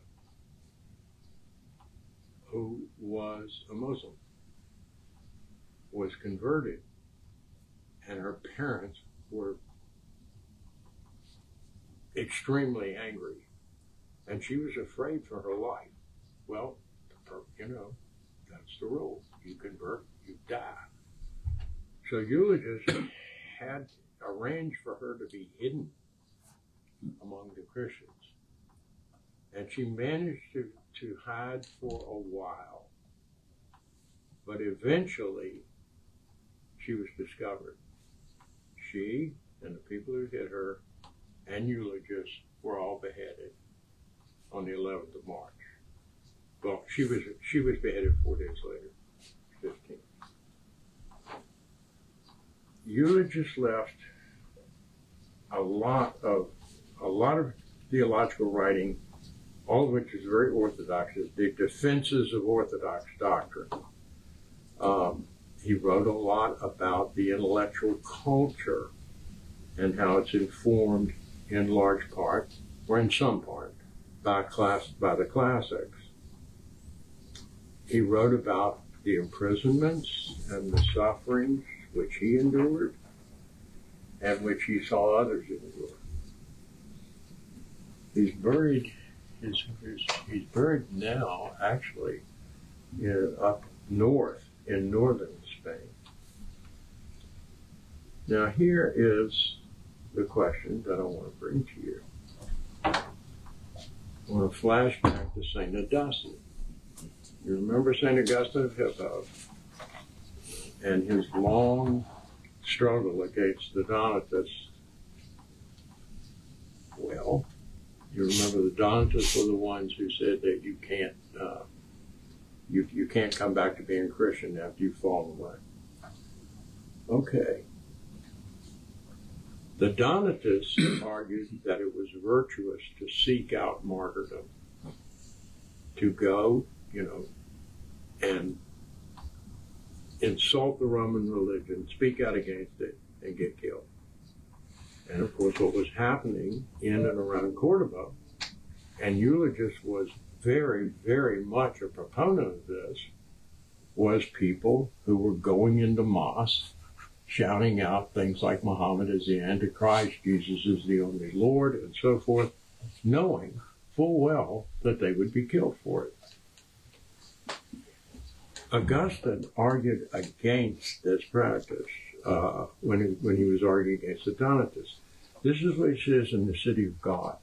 C: who was a Muslim, was converted, and her parents were extremely angry, and she was afraid for her life. Well, that's the rule. You convert, you die. So Eulogius had arranged for her to be hidden among the Christians. And she managed to hide for a while. But eventually, she was discovered. She and the people who hit her and Eulogius were all beheaded on the 11th of March. Well, she was beheaded 4 days later, 15. Eulogius left a lot of theological writing, all of which is very orthodox, the defenses of orthodox doctrine. He wrote a lot about the intellectual culture and how it's informed in large part, or in some part, by the classics. He wrote about the imprisonments and the sufferings which he endured and which he saw others endure. He's buried now, actually, up north in northern Spain. Now here is the question that I want to bring to you. I want to flash back to St. Augustine. You remember St. Augustine of Hippo and his long struggle against the Donatists. Well, you remember the Donatists were the ones who said that you can't come back to being Christian after you've fallen away. Okay. The Donatists argued that it was virtuous to seek out martyrdom, to go, and insult the Roman religion, speak out against it, and get killed. And of course, what was happening in and around Cordoba, and Eulogius was very, very much a proponent of this, was people who were going into mosques, shouting out things like Muhammad is the Antichrist, Jesus is the only Lord, and so forth, knowing full well that they would be killed for it. Augustine argued against this practice when he was arguing against the Donatists. This is what he says in The City of God.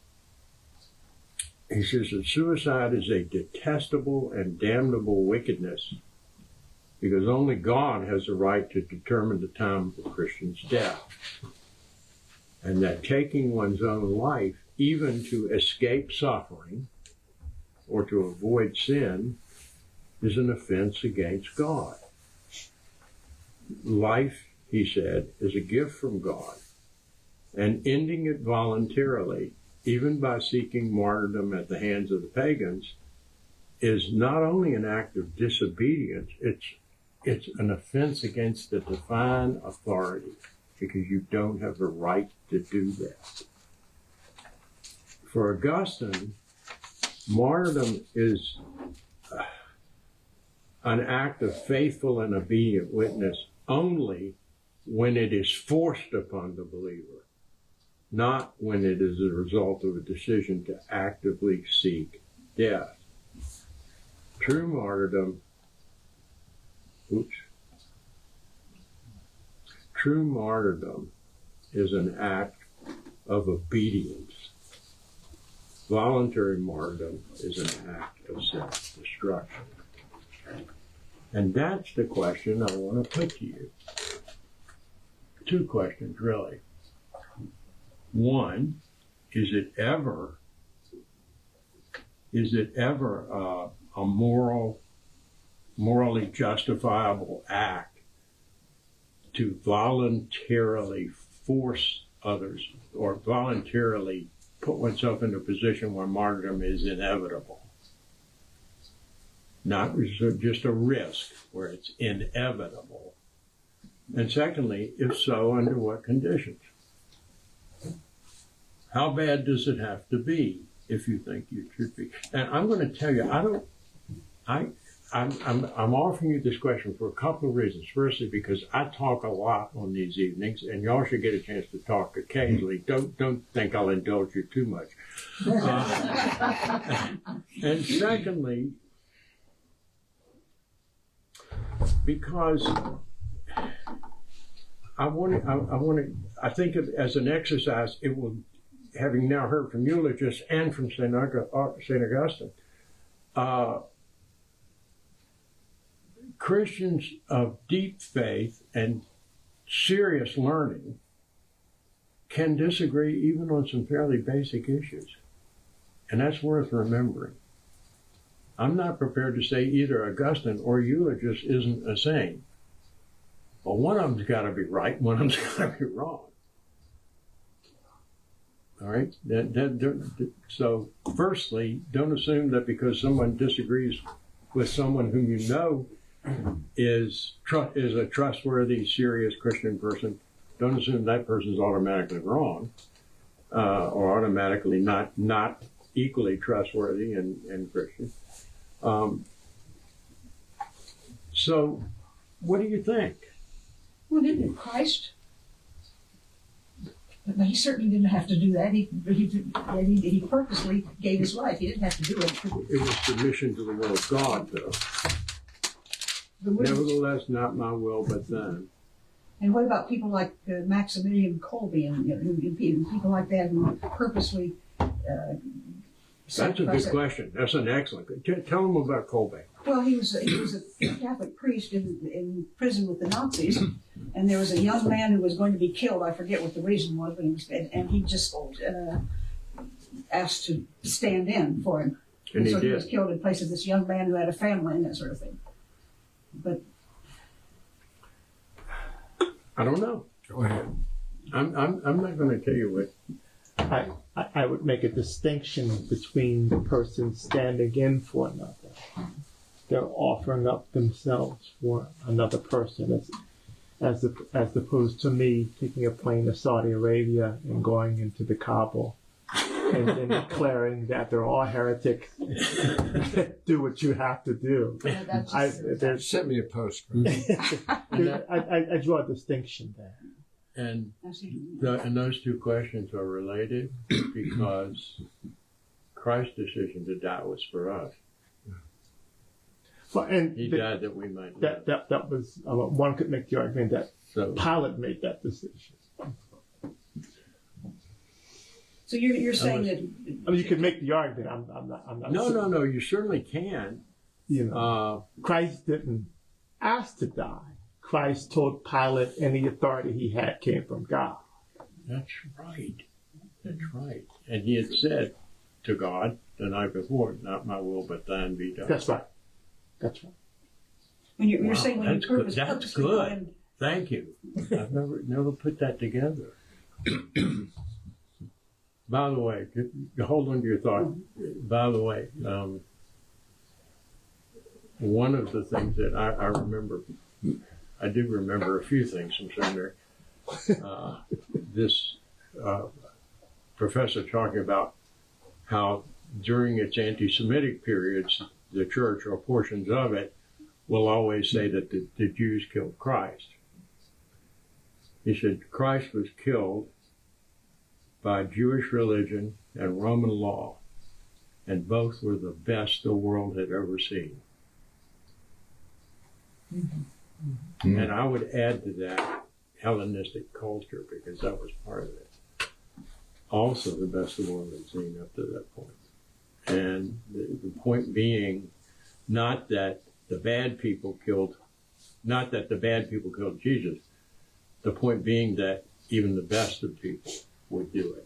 C: He says that suicide is a detestable and damnable wickedness because only God has the right to determine the time of a Christian's death. And that taking one's own life, even to escape suffering or to avoid sin, is an offense against God. Life, he said, is a gift from God, and ending it voluntarily, even by seeking martyrdom at the hands of the pagans, is not only an act of disobedience, it's an offense against the divine authority, because you don't have the right to do that. For Augustine, martyrdom is an act of faithful and obedient witness only when it is forced upon the believer, not when it is a result of a decision to actively seek death. True martyrdom is an act of obedience. Voluntary martyrdom is an act of self-destruction. And that's the question I want to put to you. Two questions, really. One, is it ever a morally justifiable act to voluntarily force others or voluntarily put oneself in a position where martyrdom is inevitable? Not just a risk where it's inevitable. And secondly, if so, under what conditions? How bad does it have to be if you think it should be? And I'm going to tell you, I'm offering you this question for a couple of reasons. Firstly, because I talk a lot on these evenings, and y'all should get a chance to talk occasionally. Don't think I'll indulge you too much. And secondly, because I think of as an exercise, it will, having now heard from Eulogius and from St. Augustine, Christians of deep faith and serious learning can disagree even on some fairly basic issues. And that's worth remembering. I'm not prepared to say either Augustine or Eulogius isn't a saint. But one of them's got to be right, one of them's got to be wrong. All right? So, firstly, don't assume that because someone disagrees with someone whom you know is a trustworthy, serious Christian person, don't assume that person's automatically wrong or automatically not equally trustworthy and Christian. So, what do you think?
B: Well, didn't Christ? But he certainly didn't have to do that. He purposely gave his life. He didn't have to do it.
C: It was submission to the will of God, though. Nevertheless, not my will, but thine.
B: And what about people like Maximilian Kolbe and people like that who purposely?
C: That's a good question. That's an excellent. Tell them about Kolbe.
B: Well, he was a Catholic priest in prison with the Nazis, and there was a young man who was going to be killed. I forget what the reason was, but and he just asked to stand in for him. And so he was killed in place of this young man who had a family and that sort of thing. But
C: I don't know.
A: Go ahead.
C: I'm not going to tell you what.
A: I would make a distinction between the person standing in for another. They're offering up themselves for another person, as opposed to me taking a plane to Saudi Arabia and going into the Kabul and then declaring that they're all heretics. Do what you have to do.
D: Send me a postcard.
A: I draw a distinction there.
C: And those two questions are related because Christ's decision to die was for us. He died that we might live.
A: That was one could make the argument that Pilate made that decision.
B: So you're saying that?
A: I mean, you could make the argument. I'm not.
C: No. You certainly can.
A: You know, Christ didn't ask to die. Christ told Pilate any authority he had came from God.
C: That's right. And he had said to God the night before, "Not my will, but thine be done."
A: That's right.
B: When you're saying when
C: that's
B: you
C: good. That's good. Thank you. I've never put that together. By the way, hold on to your thought. By the way, one of the things that I remember, I do remember a few things from seminary. This professor talking about how during its anti-Semitic periods, the church or portions of it will always say that the Jews killed Christ. He said Christ was killed by Jewish religion and Roman law, and both were the best the world had ever seen. Mm-hmm. And I would add to that Hellenistic culture, because that was part of it. Also the best the world had seen up to that point. And the point being, not that the bad people killed Jesus. The point being that even the best of people would do it.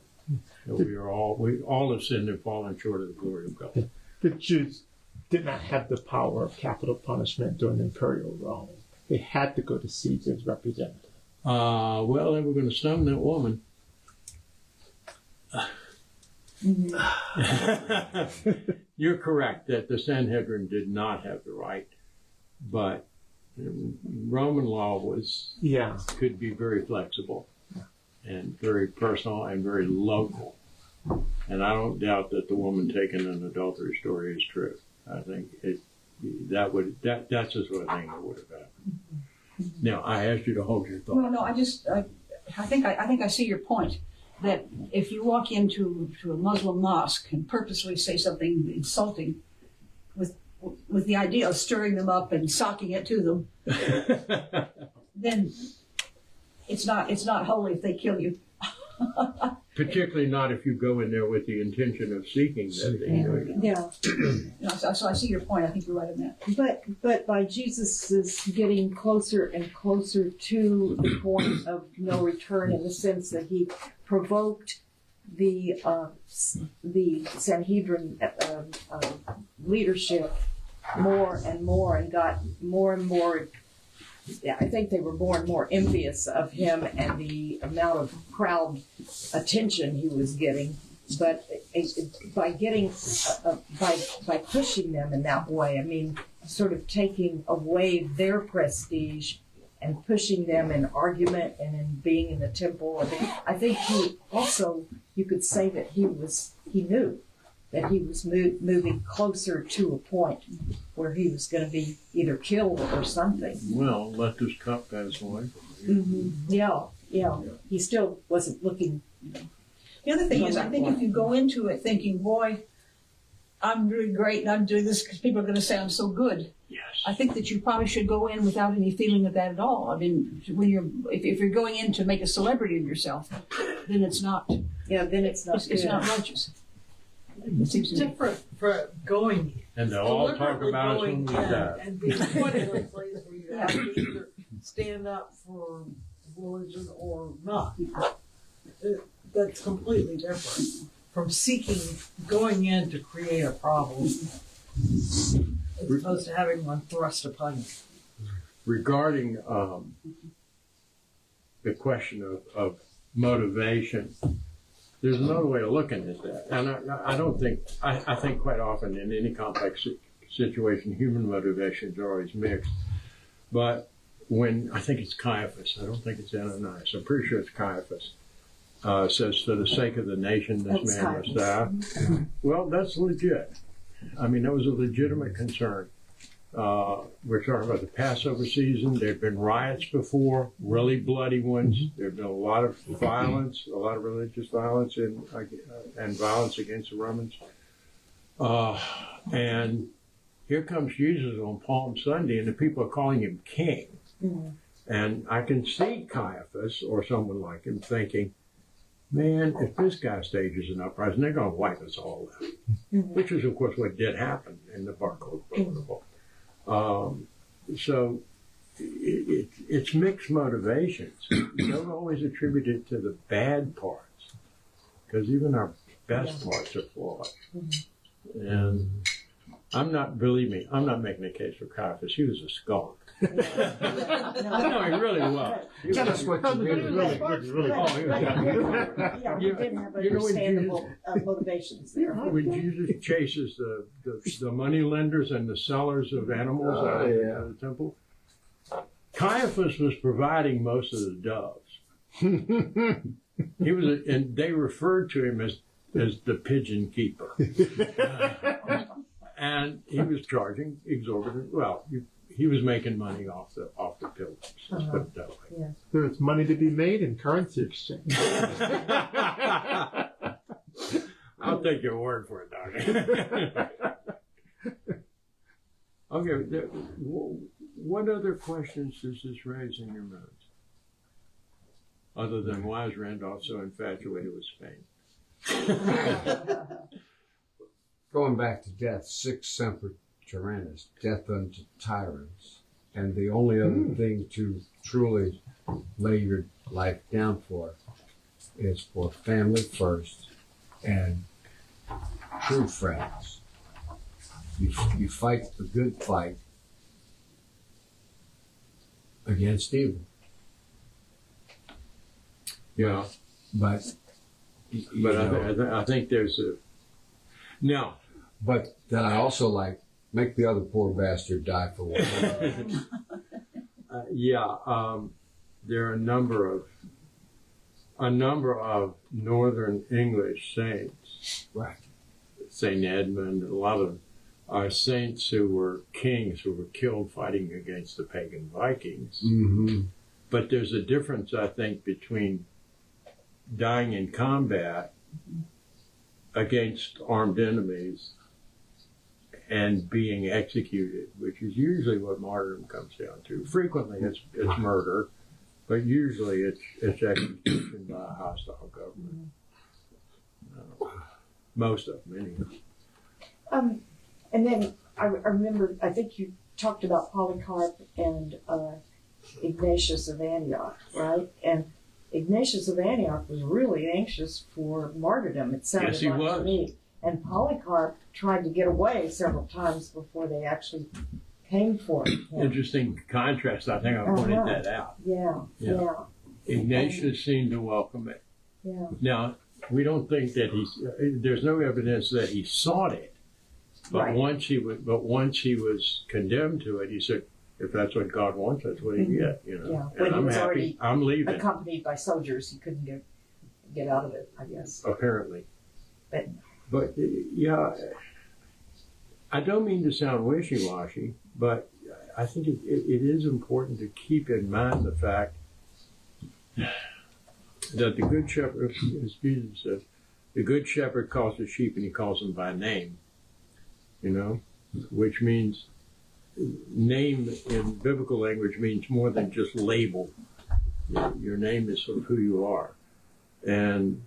C: We all have sinned and fallen short of the glory of God.
A: The Jews did not have the power of capital punishment during imperial Rome. They had to go to Caesar's representative.
C: Well, they were going to stone that woman. You're correct that the Sanhedrin did not have the right, but Roman law could be very flexible and very personal and very local. And I don't doubt that the woman taken in the adultery story is true. I think that's the sort of thing that would have happened. Now, I asked you to hold your thought.
B: Well, no, I think I see your point. That if you walk into a Muslim mosque and purposely say something insulting with the idea of stirring them up and socking it to them, then it's not holy if they kill you.
C: Particularly not if you go in there with the intention of seeking that they kill you.
B: Yeah. So I see your point. I think you're right on that.
E: But by Jesus' getting closer and closer to the point of no return, in the sense that he provoked the Sanhedrin leadership more and more, and got more and more. I think they were more and more envious of him and the amount of crowd attention he was getting. But by pushing them in that way, I mean, sort of taking away their prestige and pushing them in argument and in being in the temple. I think you could say that he knew that he was moving closer to a point where he was going to be either killed or something.
C: Well, let this cup pass away.
E: Mm-hmm. Yeah. He still wasn't looking.
B: The other thing is, I think if you go into it thinking, boy, I'm doing great and I'm doing this because people are going to say I'm so good.
C: Yes.
B: I think that you probably should go in without any feeling of that at all. I mean, if you're going in to make a celebrity of yourself, then it's not.
E: Yeah, then it's not.
B: It's not righteous. It seems to me.
F: Different for going.
C: And they'll all talk about us when we die.
F: And being put in a place where you have to either stand up for religion or not. That's completely different from going in to create a problem, as opposed to having one thrust upon you.
C: Regarding the question of motivation. There's another way of looking at that. And I think quite often in any complex situation, human motivations are always mixed. But when, I think it's Caiaphas, I don't think it's Ananias, I'm pretty sure it's Caiaphas, says, for the sake of the nation, this man must die. Well, that's legit. I mean, that was a legitimate concern. We're talking about the Passover season. There have been riots before, really bloody ones. There have been a lot of violence, a lot of religious violence and violence against the Romans. And here comes Jesus on Palm Sunday, and the people are calling him king. Mm-hmm. And I can see Caiaphas or someone like him thinking, man, if this guy stages an uprising, they're going to wipe us all out. Mm-hmm. Which is, of course, what did happen in the Barcode Protocol. So it's mixed motivations. You don't always attribute it to the bad parts, because even our best parts are flawed. Mm-hmm. And I'm not making a case for Caiaphas. He was a skunk. No, he really was.
D: Tell us what you really.
E: You didn't have understandable motivations there.
C: When Jesus chases the money lenders and the sellers of animals out of the temple, Caiaphas was providing most of the doves. He was, and they referred to him as the pigeon keeper. And he was charging exorbitant. Well, he was making money off the pilgrims. Let's put it that way.
E: Yeah.
A: There's money to be made in currency exchange.
C: I'll take your word for it, Doctor. Okay. What other questions does this raise in your minds, other than why is Randolph so infatuated with Spain?
D: Going back to death, sic semper tyrannis, death unto tyrants. And the only other thing to truly lay your life down for is for family first and true friends. You fight the good fight against evil.
C: Yeah.
D: But
C: I think there's a... No.
D: But then I also like, make the other poor bastard die for one.
C: There are a number of Northern English saints,
D: Right.
C: Saint Edmund, a lot of our saints who were kings who were killed fighting against the pagan Vikings.
D: Mm-hmm.
C: But there's a difference, I think, between dying in combat against armed enemies and being executed, which is usually what martyrdom comes down to. Frequently it's murder, but usually it's execution by a hostile government. Most of them, anyway.
E: And then I remember, I think you talked about Polycarp and Ignatius of Antioch, right? And Ignatius of Antioch was really anxious for martyrdom, it sounded
C: Yes, he
E: like
C: was.
E: to me. And Polycarp tried to get away several times before they actually came for him.
C: Interesting contrast. I think I pointed that out.
E: Yeah.
C: Ignatius seemed to welcome it.
E: Yeah.
C: Now, we don't think that there's no evidence that he sought it. But
E: Right.
C: once he was condemned to it, he said, if that's what God wants, that's what he get, you know.
E: Yeah.
C: And
E: When he
C: I'm
E: was
C: happy.
E: already
C: I'm leaving.
E: Accompanied by soldiers, he couldn't get out of it, I guess.
C: Apparently.
E: But
C: yeah, I don't mean to sound wishy-washy, but I think it is important to keep in mind the fact that the Good Shepherd, as Jesus said, the Good Shepherd calls the sheep and he calls them by name, you know, which means name in biblical language means more than just label. Your name is sort of who you are. And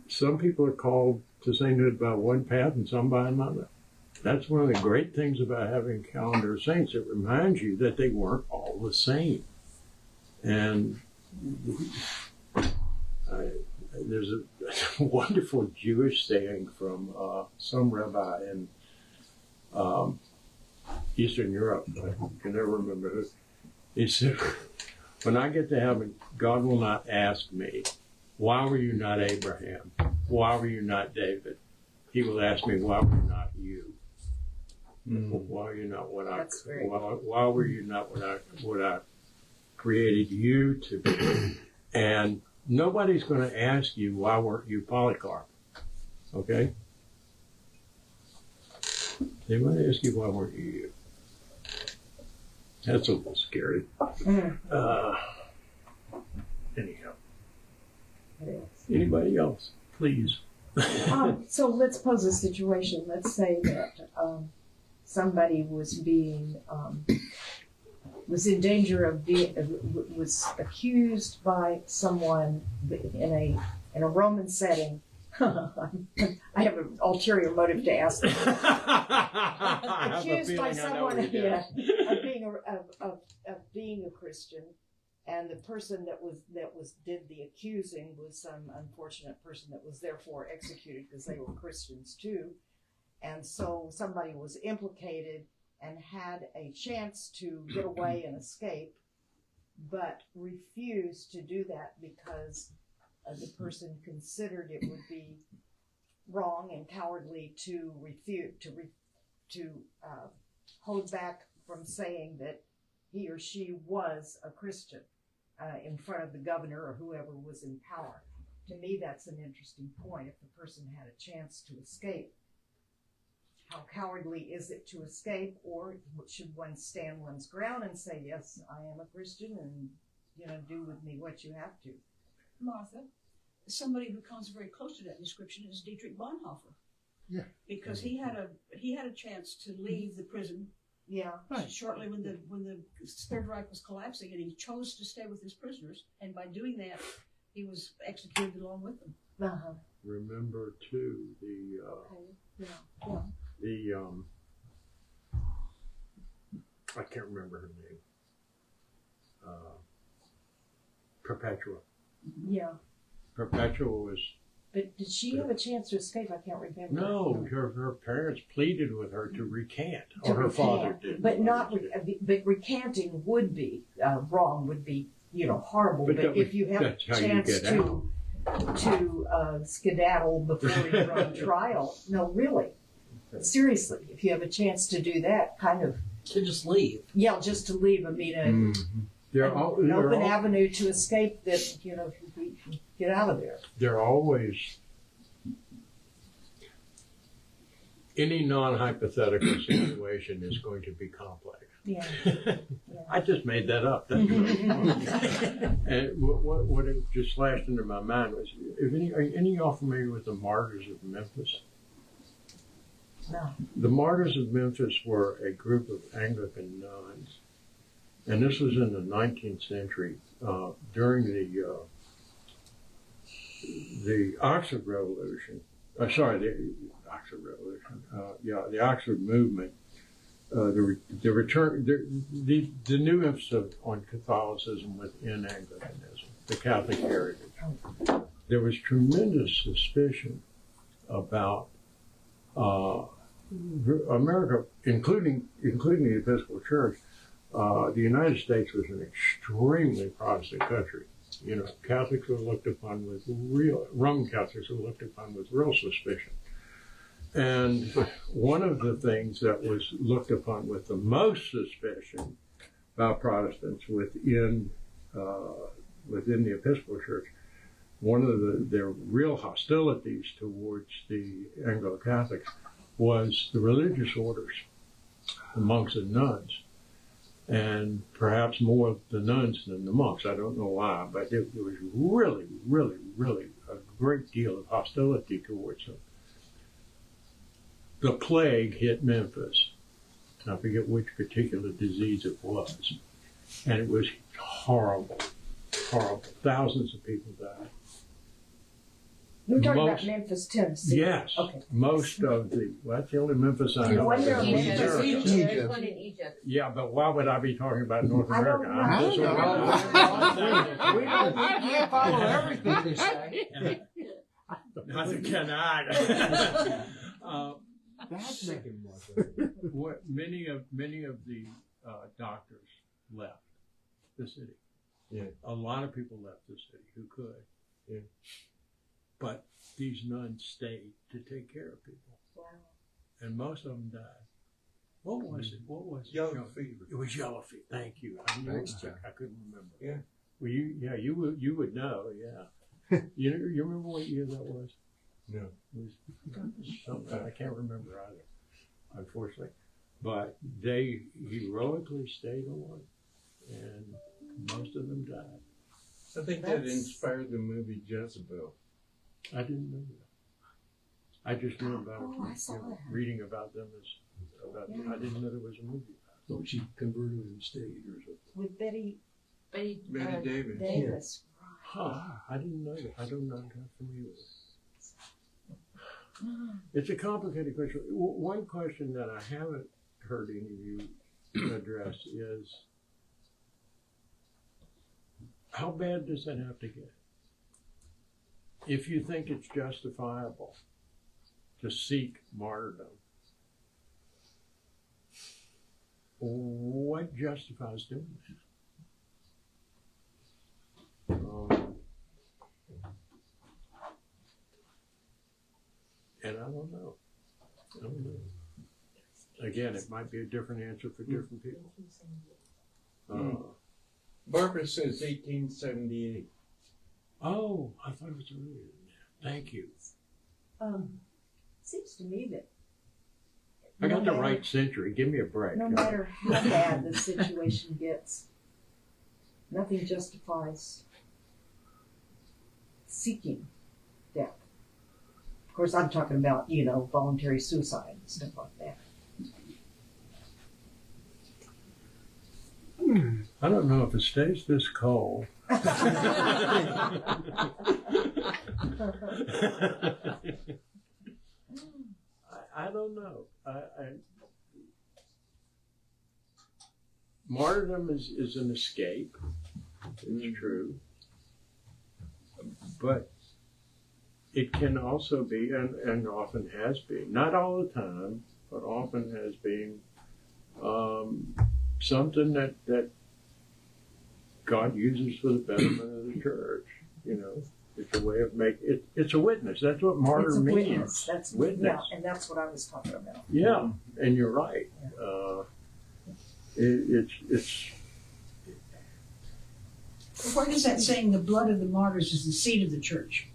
C: some people are called to sainthood by one path and some by another. That's one of the great things about having a calendar of saints. It reminds you that they weren't all the same. And there's a wonderful Jewish saying from some rabbi in Eastern Europe. I can never remember who. He said, when I get to heaven, God will not ask me, why were you not Abraham? Why were you not David? He will ask me, why were you not you? Why are you not what I? Why were you not what I created you to be? And nobody's going to ask you, why weren't you Polycarp? Okay? They might ask you, why weren't you you? That's a little scary. Anyhow. Anybody else? Please.
E: So let's pose a situation. Let's say that somebody was in danger of was accused by someone in a Roman setting. I have an ulterior motive to ask them. Accused by someone of being a Christian, and the person that did the accusing was some unfortunate person that was therefore executed because they were Christians too, and so somebody was implicated and had a chance to get away and escape, but refused to do that because the person considered it would be wrong and cowardly to hold back from saying that he or she was a Christian in front of the governor or whoever was in power. To me, that's an interesting point. If the person had a chance to escape, how cowardly is it to escape, or should one stand one's ground and say, yes, I am a Christian, and do with me what you have to?
B: Martha, somebody who comes very close to that description is Dietrich Bonhoeffer.
A: Yeah.
B: Because he had a chance to leave the prison.
E: Yeah.
A: Right.
B: Shortly when the Third Reich was collapsing, and he chose to stay with his prisoners, and by doing that, he was executed along with them.
E: Uh-huh.
C: Remember too I can't remember her name. Perpetua.
E: Yeah.
C: Perpetua was.
E: But did she have a chance to escape? I can't remember.
C: No, her parents pleaded with her to recant, or her father did.
E: But but recanting would be wrong. Would be horrible. But if you have a chance to skedaddle before you're on trial, no, really, seriously, if you have a chance to do that, kind of
F: To just leave.
E: Yeah, just to leave. I mean, an open avenue to escape. That if you get out of there.
C: They're always. Any non-hypothetical situation is going to be complex.
E: Yeah.
C: I just made that up. And what it just flashed into my mind was, are any of y'all familiar with the Martyrs of Memphis?
E: No.
C: The Martyrs of Memphis were a group of Anglican nuns, and this was in the 19th century during the Oxford Revolution. The Oxford Revolution. The Oxford movement. The new emphasis on Catholicism within Anglicanism, the Catholic heritage. There was tremendous suspicion about America, including the Episcopal Church. The United States was an extremely Protestant country. Catholics were looked upon with Roman Catholics were looked upon with real suspicion. And one of the things that was looked upon with the most suspicion by Protestants within the Episcopal Church, one of their real hostilities towards the Anglo-Catholics was the religious orders, the monks and nuns, and perhaps more the nuns than the monks. I don't know why, but there was really, really, really a great deal of hostility towards them. The plague hit Memphis. I forget which particular disease it was. And it was horrible, horrible. Thousands of people died.
E: You're talking about Memphis, Tennessee.
C: Yes.
E: Okay.
C: Most of that's the only Memphis I know.
E: There's
F: one in Egypt.
C: Yeah, but why would I be talking about North America?
E: I don't know.
D: We don't follow everything they say.
C: Neither can I.
D: Fascinating.
C: Many of the doctors left the city.
D: Yeah.
C: A lot of people left the city who could. Yeah. But these nuns stayed to take care of people,
E: Wow.
C: and most of them died. What was it? What was it?
G: Yellow fever.
C: It was yellow fever. Thank you. I knew it. I couldn't remember.
G: Yeah.
C: Well, you would know. Yeah. you remember what year that was?
G: No.
C: It was something I can't remember either, unfortunately. But they heroically stayed on, and most of them died.
G: I think that inspired the movie Jezebel.
C: I didn't know that. I just knew about
E: I saw that.
C: reading about them I didn't know there was a movie about it.
H: So she converted and stayed or something.
E: With Betty
G: Betty Davis.
E: Davis.
C: Huh, I didn't know that. I don't know how familiar with it. It's a complicated question. One question that I haven't heard any of you address is, how bad does that have to get? If you think it's justifiable to seek martyrdom, what justifies doing that? And I don't know. Again, it might be a different answer for different people.
G: Barbara says 1878.
C: Oh, I thought it was earlier than that. Thank you.
E: Seems to me that
C: I got
E: no
C: the
E: matter-
C: right century. Give me a break.
E: No matter how bad the situation gets, nothing justifies seeking death. Of course, I'm talking about, voluntary suicide and stuff like that.
C: I don't know if it stays this cold. I don't know. Martyrdom is an escape. It's true. But it can also be, and often has been, not all the time, but often has been, something that God uses for the betterment of the church. It's a way of making it's a witness. That's what martyr
E: It's a
C: means.
E: witness. That's
C: Witness.
E: Yeah, and that's what I was talking about.
C: Yeah, and you're right. It's
B: Where does that saying, the blood of the martyrs is the seed of the church?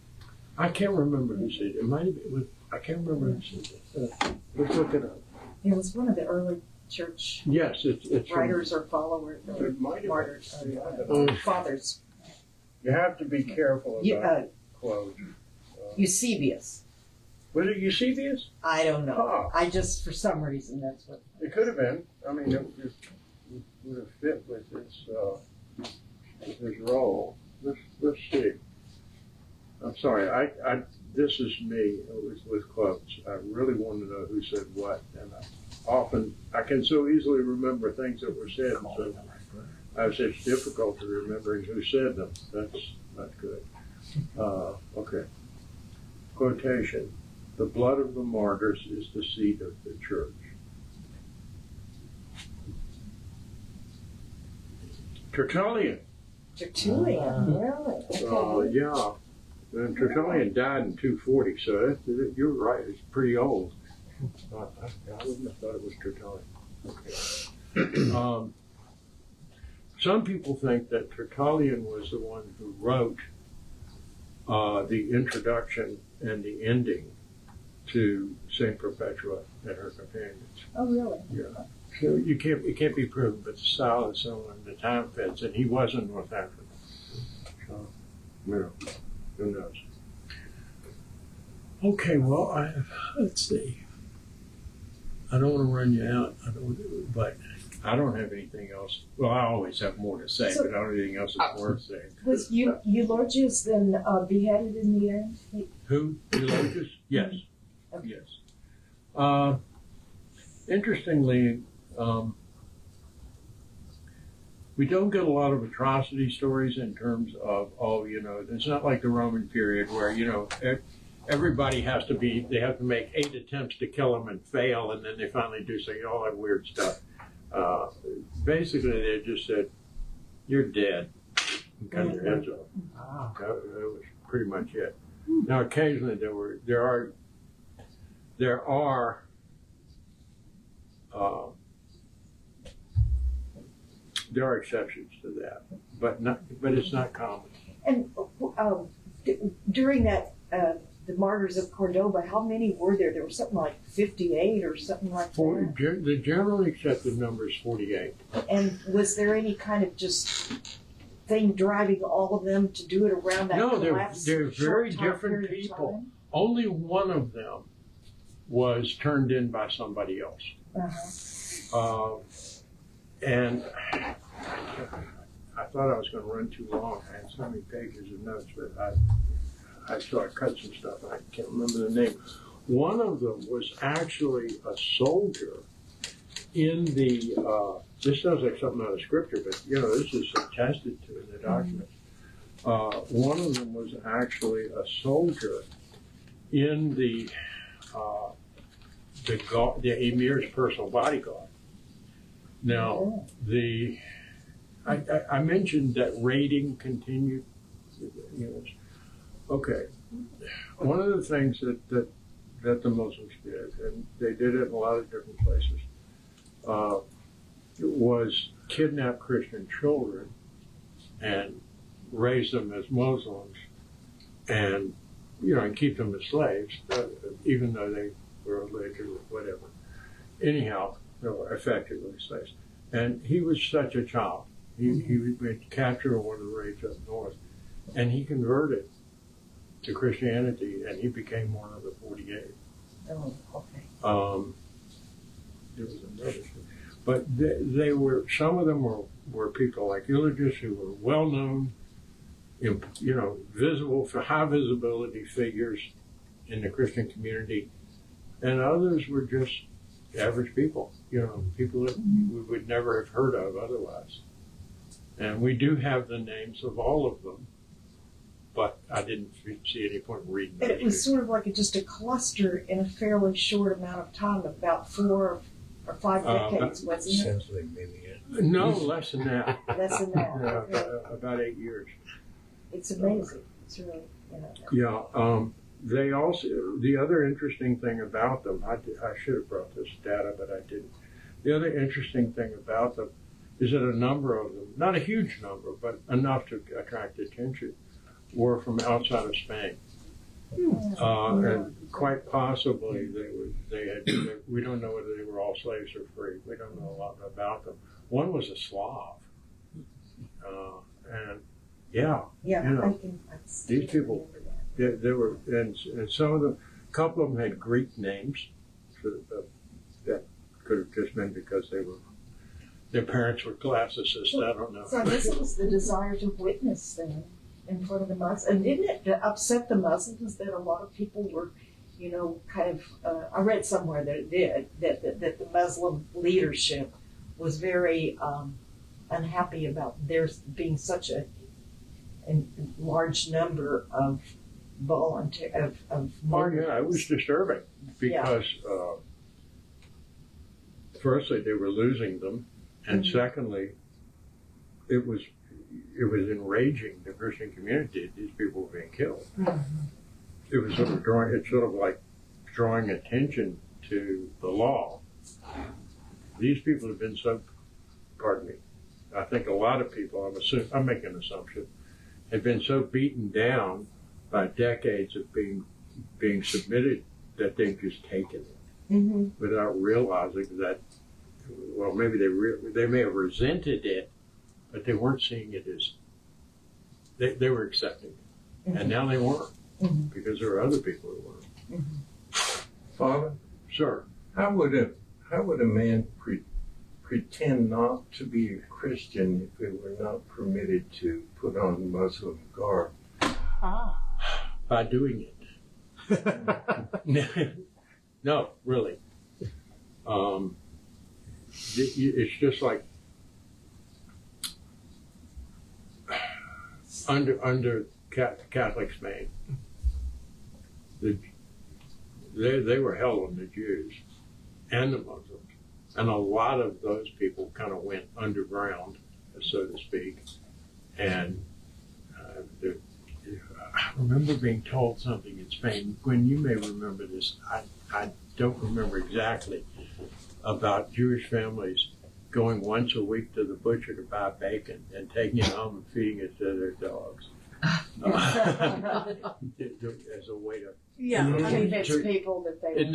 C: I can't remember who said it. It might have been. I can't remember who said it. Let's look it up.
E: It was one of the early church
C: Yes, it's
E: writers or followers, or
C: It might have
E: martyrs,
C: been.
E: or fathers.
C: You have to be careful about quotes.
E: Eusebius.
C: Was it Eusebius?
E: I don't know.
C: Huh.
E: I just, for some reason, that's what.
C: It could have been. I mean, it would have fit with his role. Let's see. I'm sorry. I this is me with quotes. I really want to know who said what, and I can so easily remember things that were said. So I have such difficulty remembering who said them. That's not good. Okay. Quotation. The blood of the martyrs is the seed of the church. Tertullian.
E: Tertullian, really? Okay.
C: Yeah. And Tertullian died in 240, so you're right. It's pretty old. I wouldn't have thought it was Tertullian. Okay. Some people think that Tertullian was the one who wrote the introduction and the ending to Saint Perpetua and her companions.
E: Oh, really?
C: Yeah. So it can't be proven, but the style is so and the time fits, and he wasn't North African. So, who knows? Okay, well, let's see. I don't want to run you out. But I don't have anything else. Well, I always have more to say, but I don't have anything else that's worth saying.
E: Was Eulogius then beheaded in the end?
C: Who? Eulogius? Yes.
E: Okay.
C: Yes. Interestingly, we don't get a lot of atrocity stories in terms of, it's not like the Roman period where, everybody they have to make 8 attempts to kill him and fail, and then they finally do all that weird stuff. Basically, they just said, "You're dead," and cut your heads off. That was pretty much it. Now, occasionally there are exceptions to that, but it's not common.
E: And during that, the Martyrs of Cordoba, how many were there? There was something like 58 or something like that.
C: The generally accepted number is 48.
E: And was there any kind of just thing driving all of them to do it around that
C: No,
E: collapse?
C: they're very
E: short time
C: different
E: period of
C: people.
E: time?
C: Only one of them was turned in by somebody else. And I thought I was going to run too long. I had so many pages of notes, but I cut some stuff. I can't remember the name. One of them was actually a soldier in the, this sounds like something out of scripture, but this is attested to in the document. One of them was actually a soldier in the emir's personal bodyguard. Now, I mentioned that raiding continued. Okay, one of the things that the Muslims did, and they did it in a lot of different places, was kidnap Christian children and raise them as Muslims, and and keep them as slaves, even though they were religious or whatever. Anyhow, they were effectively slaves. And he was such a child. He was captured in one of the raids up north, and he converted to Christianity, and he became one of the 48.
E: Oh, okay.
C: There was another thing. But they were, some of them were people like Eulogius who were well known, visible, for high visibility figures in the Christian community, and others were just average people, people that we would never have heard of otherwise. And we do have the names of all of them, but I didn't see any point in reading
E: And
C: those.
E: it was sort of like just a cluster in a fairly short amount of time, about 4 or 5 decades, wasn't it?
G: Sounds like maybe it.
C: No, less than that.
E: Less than that. Okay.
C: About 8 years.
E: It's amazing. It's really,
C: Yeah. They also, the other interesting thing about them, I should have brought this data, but I didn't. The other interesting thing about them is that a number of them, not a huge number, but enough to attract attention, were from outside of Spain. And quite possibly we don't know whether they were all slaves or free. We don't know a lot about them. One was a Slav. And yeah,
E: I
C: these people, there were, and some of them, a couple of them had Greek names. That could have just been because their parents were classicists. I don't know.
E: So I guess it was the desire to witness then in front of the Muslims. And didn't it upset the Muslims that a lot of people were, kind of, I read somewhere that it did, that the Muslim leadership was very unhappy about there being such a large number of martyrs.
C: Yeah, it was disturbing because firstly they were losing them, and secondly, it was enraging the Christian community. These people were being killed. It was sort of like drawing attention to the law. These people have been I think a lot of people, I'm making an assumption, have been so beaten down by decades of being submitted that they've just taken it without realizing that. Well, maybe they may have resented it, but they weren't seeing it as they were accepting it, and now they weren't because there were other people who weren't.
G: Father,
C: Sir,
G: how would a man pretend not to be a Christian if it were not permitted to put on Muslim garb?
C: by doing it. No, really. It's just like under Catholic Spain, they were hell on the Jews and the Muslims, and a lot of those people kind of went underground, so to speak, and I remember being told something in Spain. Gwen, you may remember this. I don't remember exactly, about Jewish families going once a week to the butcher to buy bacon and taking it home and feeding it to their dogs. As a way to.
F: Yeah, I mean,
E: Convince people that they.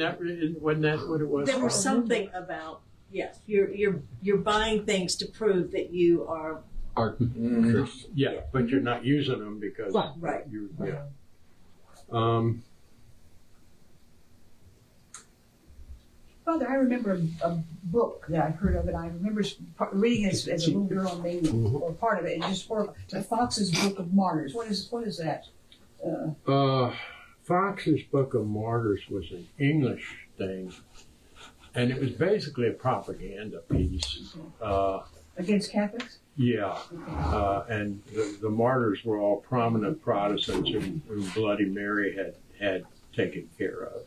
C: Wasn't that what it was?
F: there was something about, yes, you're buying things to prove that you are,
C: Yeah, but you're not using them because
F: Right.
C: you. Yeah.
B: Father, I remember a book that I heard of, and I remember reading it as a little girl, maybe, or part of it. It's just for the Fox's Book of Martyrs. What is that?
C: Fox's Book of Martyrs was an English thing, and it was basically a propaganda piece.
B: Against Catholics?
C: Yeah, and the martyrs were all prominent Protestants who Bloody Mary had taken care of.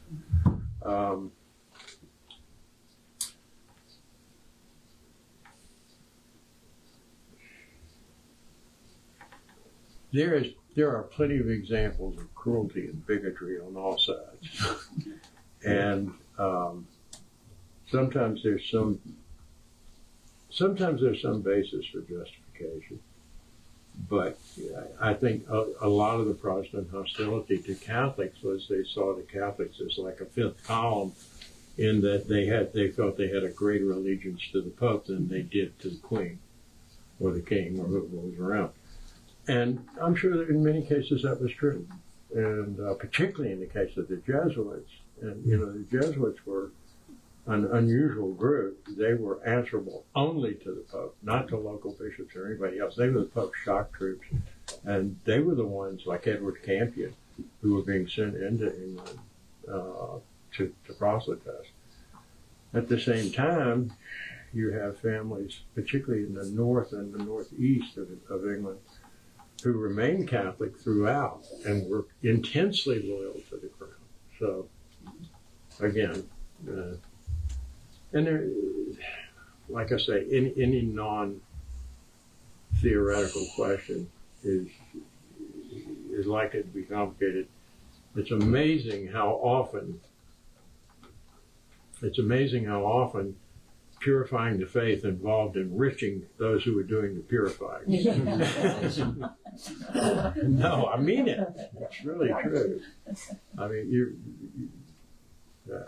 C: There are plenty of examples of cruelty and bigotry on all sides, and sometimes there's some basis for justification, but I think a lot of the Protestant hostility to Catholics was they saw the Catholics as like a fifth column, in that they felt they had a greater allegiance to the Pope than they did to the Queen or the King or whoever was around. And I'm sure that in many cases that was true, and particularly in the case of the Jesuits. And the Jesuits were an unusual group. They were answerable only to the Pope, not to local bishops or anybody else. They were the Pope's shock troops, and they were the ones like Edward Campion who were being sent into England to proselytize. At the same time, you have families, particularly in the north and the northeast of England, who remained Catholic throughout and were intensely loyal to the crown. So, again, and there, like I say, any non-theoretical question is likely to be complicated. It's amazing how often purifying the faith involved enriching those who were doing the purifying. No, I mean it. It's really true. I mean,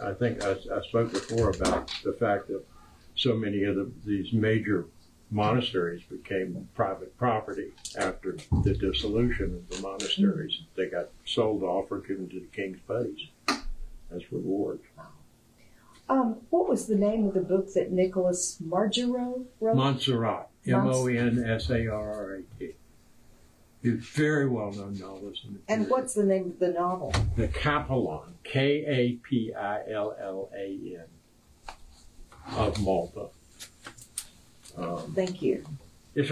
C: I think I spoke before about the fact that so many of these major monasteries became private property after the dissolution of the monasteries. They got sold off or given to the king's buddies as rewards.
E: What was the name of the book that Nicholas Margero wrote?
C: Montserrat, Monsarrat. He's a very well-known novelist.
E: And what's the name of the novel?
C: The Capellan, Kapillan, of Malta.
E: Thank you.
C: It's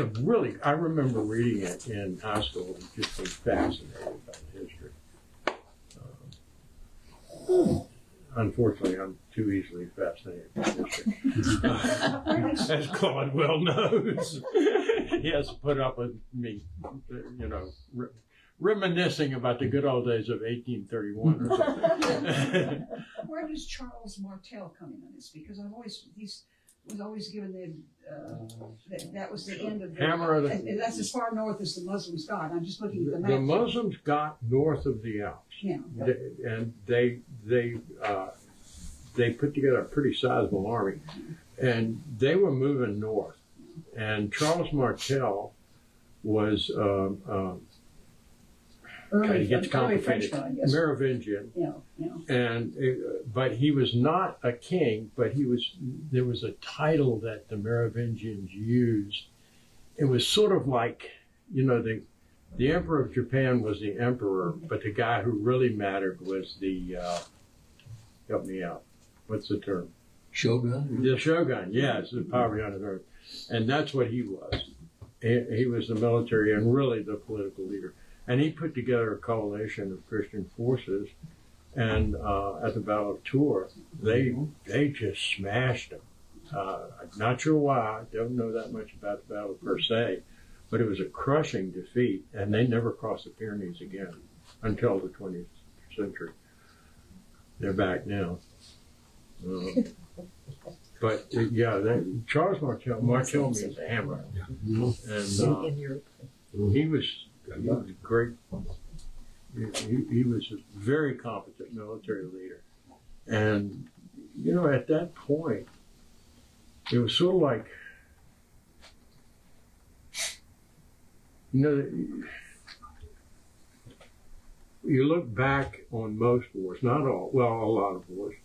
C: I remember reading it in high school and just being fascinated by the history. Unfortunately, I'm too easily fascinated by history. As Claude well knows. He has to put up with me, reminiscing about the good old days of 1831 or something.
B: Where does Charles Martel come in on this? Because he was always given that was the end of the
C: Hammer of the...
B: and that's as far north as the Muslims got. I'm just looking at the map.
C: The Muslims got north of the Alps.
B: Yeah.
C: And they put together a pretty sizable army, and they were moving north. And Charles Martel was it gets complicated. Merovingian.
B: Yeah.
C: And but he was not a king, but there was a title that the Merovingians used. It was sort of like, the Emperor of Japan was the emperor, but the guy who really mattered was the help me out. What's the term?
H: Shogun?
C: The shogun, yes, the power beyond the earth. And that's what he was. He was the military and really the political leader. And he put together a coalition of Christian forces. And at the Battle of Tours, they just smashed them. I'm not sure why. I don't know that much about the battle per se. But it was a crushing defeat. And they never crossed the Pyrenees again. until the 20th century. They're back now. But Charles Martel means hammer, and
E: In your
C: he was great. He was a very competent military leader, and at that point, it was sort of like you look back on most wars, not all, well, a lot of wars,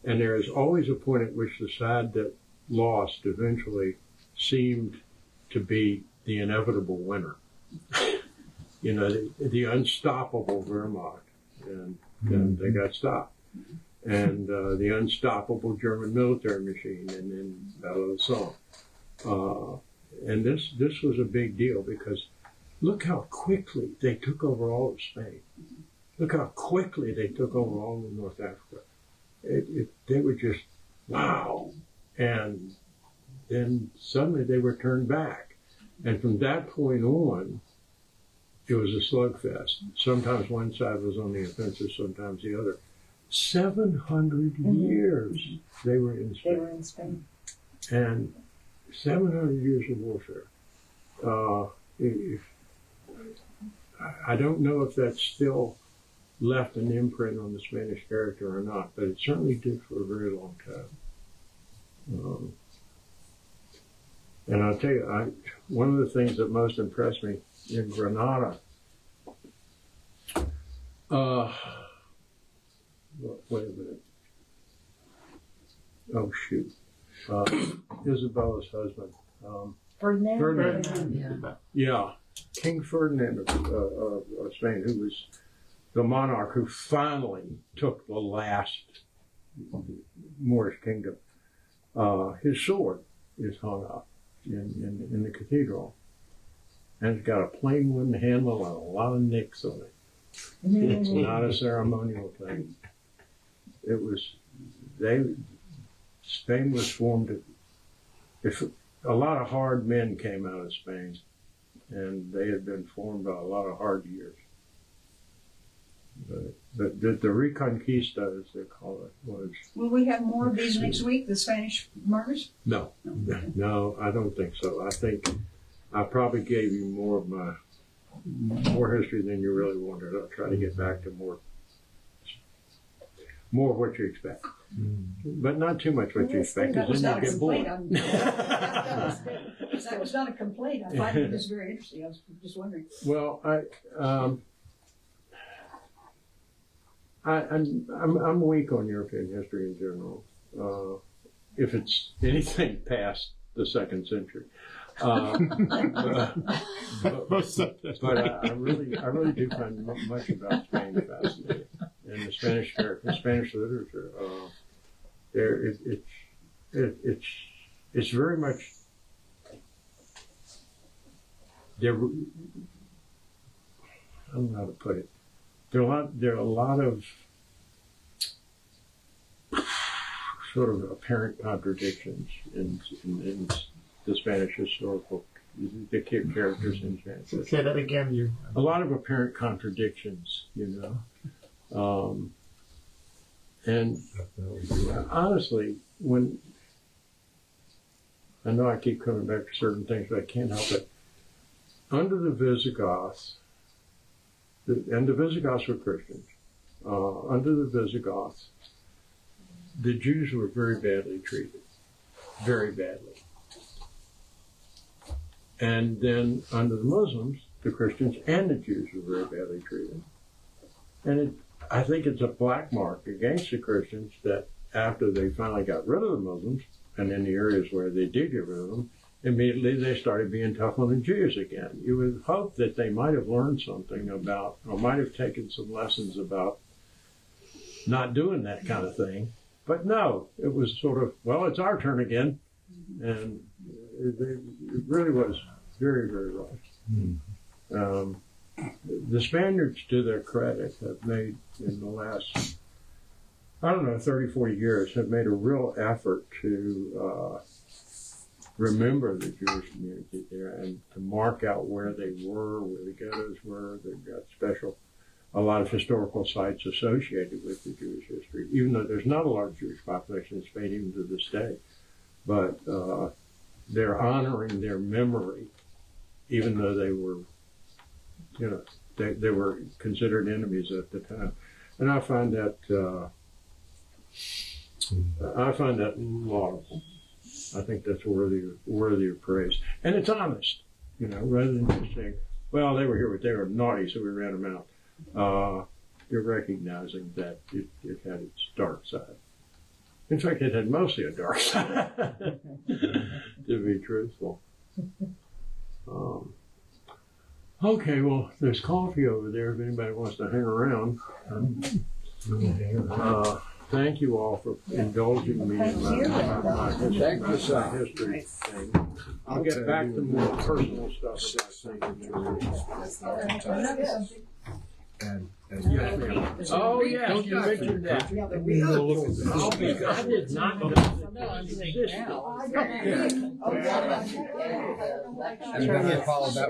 C: and there is always a point at which the side that lost eventually seemed to be the inevitable winner. The unstoppable Wehrmacht, and they got stopped. And the unstoppable German military machine, and then Battle of the Somme. And this was a big deal because look how quickly they took over all of Spain. Look how quickly they took over all of North Africa. They were just, wow. And then suddenly they were turned back. And from that point on, it was a slugfest. Sometimes one side was on the offensive, sometimes the other. 700 years they were in Spain.
E: They were in Spain.
C: And 700 years of warfare. I don't know if that's still left an imprint on the Spanish character or not, but it certainly did for a very long time. And I'll tell you, one of the things that most impressed me in Granada, wait a minute. Oh, shoot. Isabella's husband.
E: Ferdinand?
C: Yeah. King Ferdinand of Spain, who was the monarch who finally took the last Moorish kingdom. His sword is hung up in the cathedral. And it's got a plain wooden handle and a lot of nicks on it. It's not a ceremonial thing. Spain was formed, a lot of hard men came out of Spain, and they had been formed by a lot of hard years. But the Reconquista, as they call it, was...
B: Will we have more of these next week, the Spanish murders?
C: No, I don't think so. I think I probably gave you more history than you really wanted. I'll try to get back to more of what you expect. But not too much what you expect, because then you get bored.
B: That was not a complaint. I find this very interesting. I was just wondering.
C: Well, I'm weak on European history in general. If it's anything past the 2nd century. But I really do find much about Spain fascinating, and the Spanish character, Spanish literature. It's very much there. I don't know how to put it. There are a lot of sort of apparent contradictions in the Spanish historical, the characters in Spanish.
A: Say that again.
C: A lot of apparent contradictions, and honestly, when I know I keep coming back to certain things, but I can't help it. Under the Visigoths, and the Visigoths were Christians. Under the Visigoths, the Jews were very badly treated, very badly. And then under the Muslims, the Christians and the Jews were very badly treated. And I think it's a black mark against the Christians that after they finally got rid of the Muslims, and in the areas where they did get rid of them, immediately they started being tough on the Jews again. You would hope that they might have learned something about, or might have taken some lessons about not doing that kind of thing. But no, it was sort of, well, it's our turn again. And it really was very, very rough. The Spaniards, to their credit, have made, in the last, 30, 40 years, have made a real effort to remember the Jewish community there and to mark out where they were, where the ghettos were. They've got special a lot of historical sites associated with the Jewish history, even though there's not a large Jewish population in Spain even to this day. But they're honoring their memory, even though they were, you know, they were considered enemies at the time. And I find that laudable. I think that's worthy of praise. And it's honest, you know, rather than just saying, well, they were here, but they were naughty, so we ran them out. You're recognizing that it had its dark side. In fact, it had mostly a dark side, to be truthful. Okay, well, there's coffee over there if anybody wants to hang around. Thank you all for indulging me in my history thing. I'll get back to more personal stuff about things.
D: And
C: Yes, ma'am. Oh, yes, you mentioned that. I did not know that.
D: then follow that.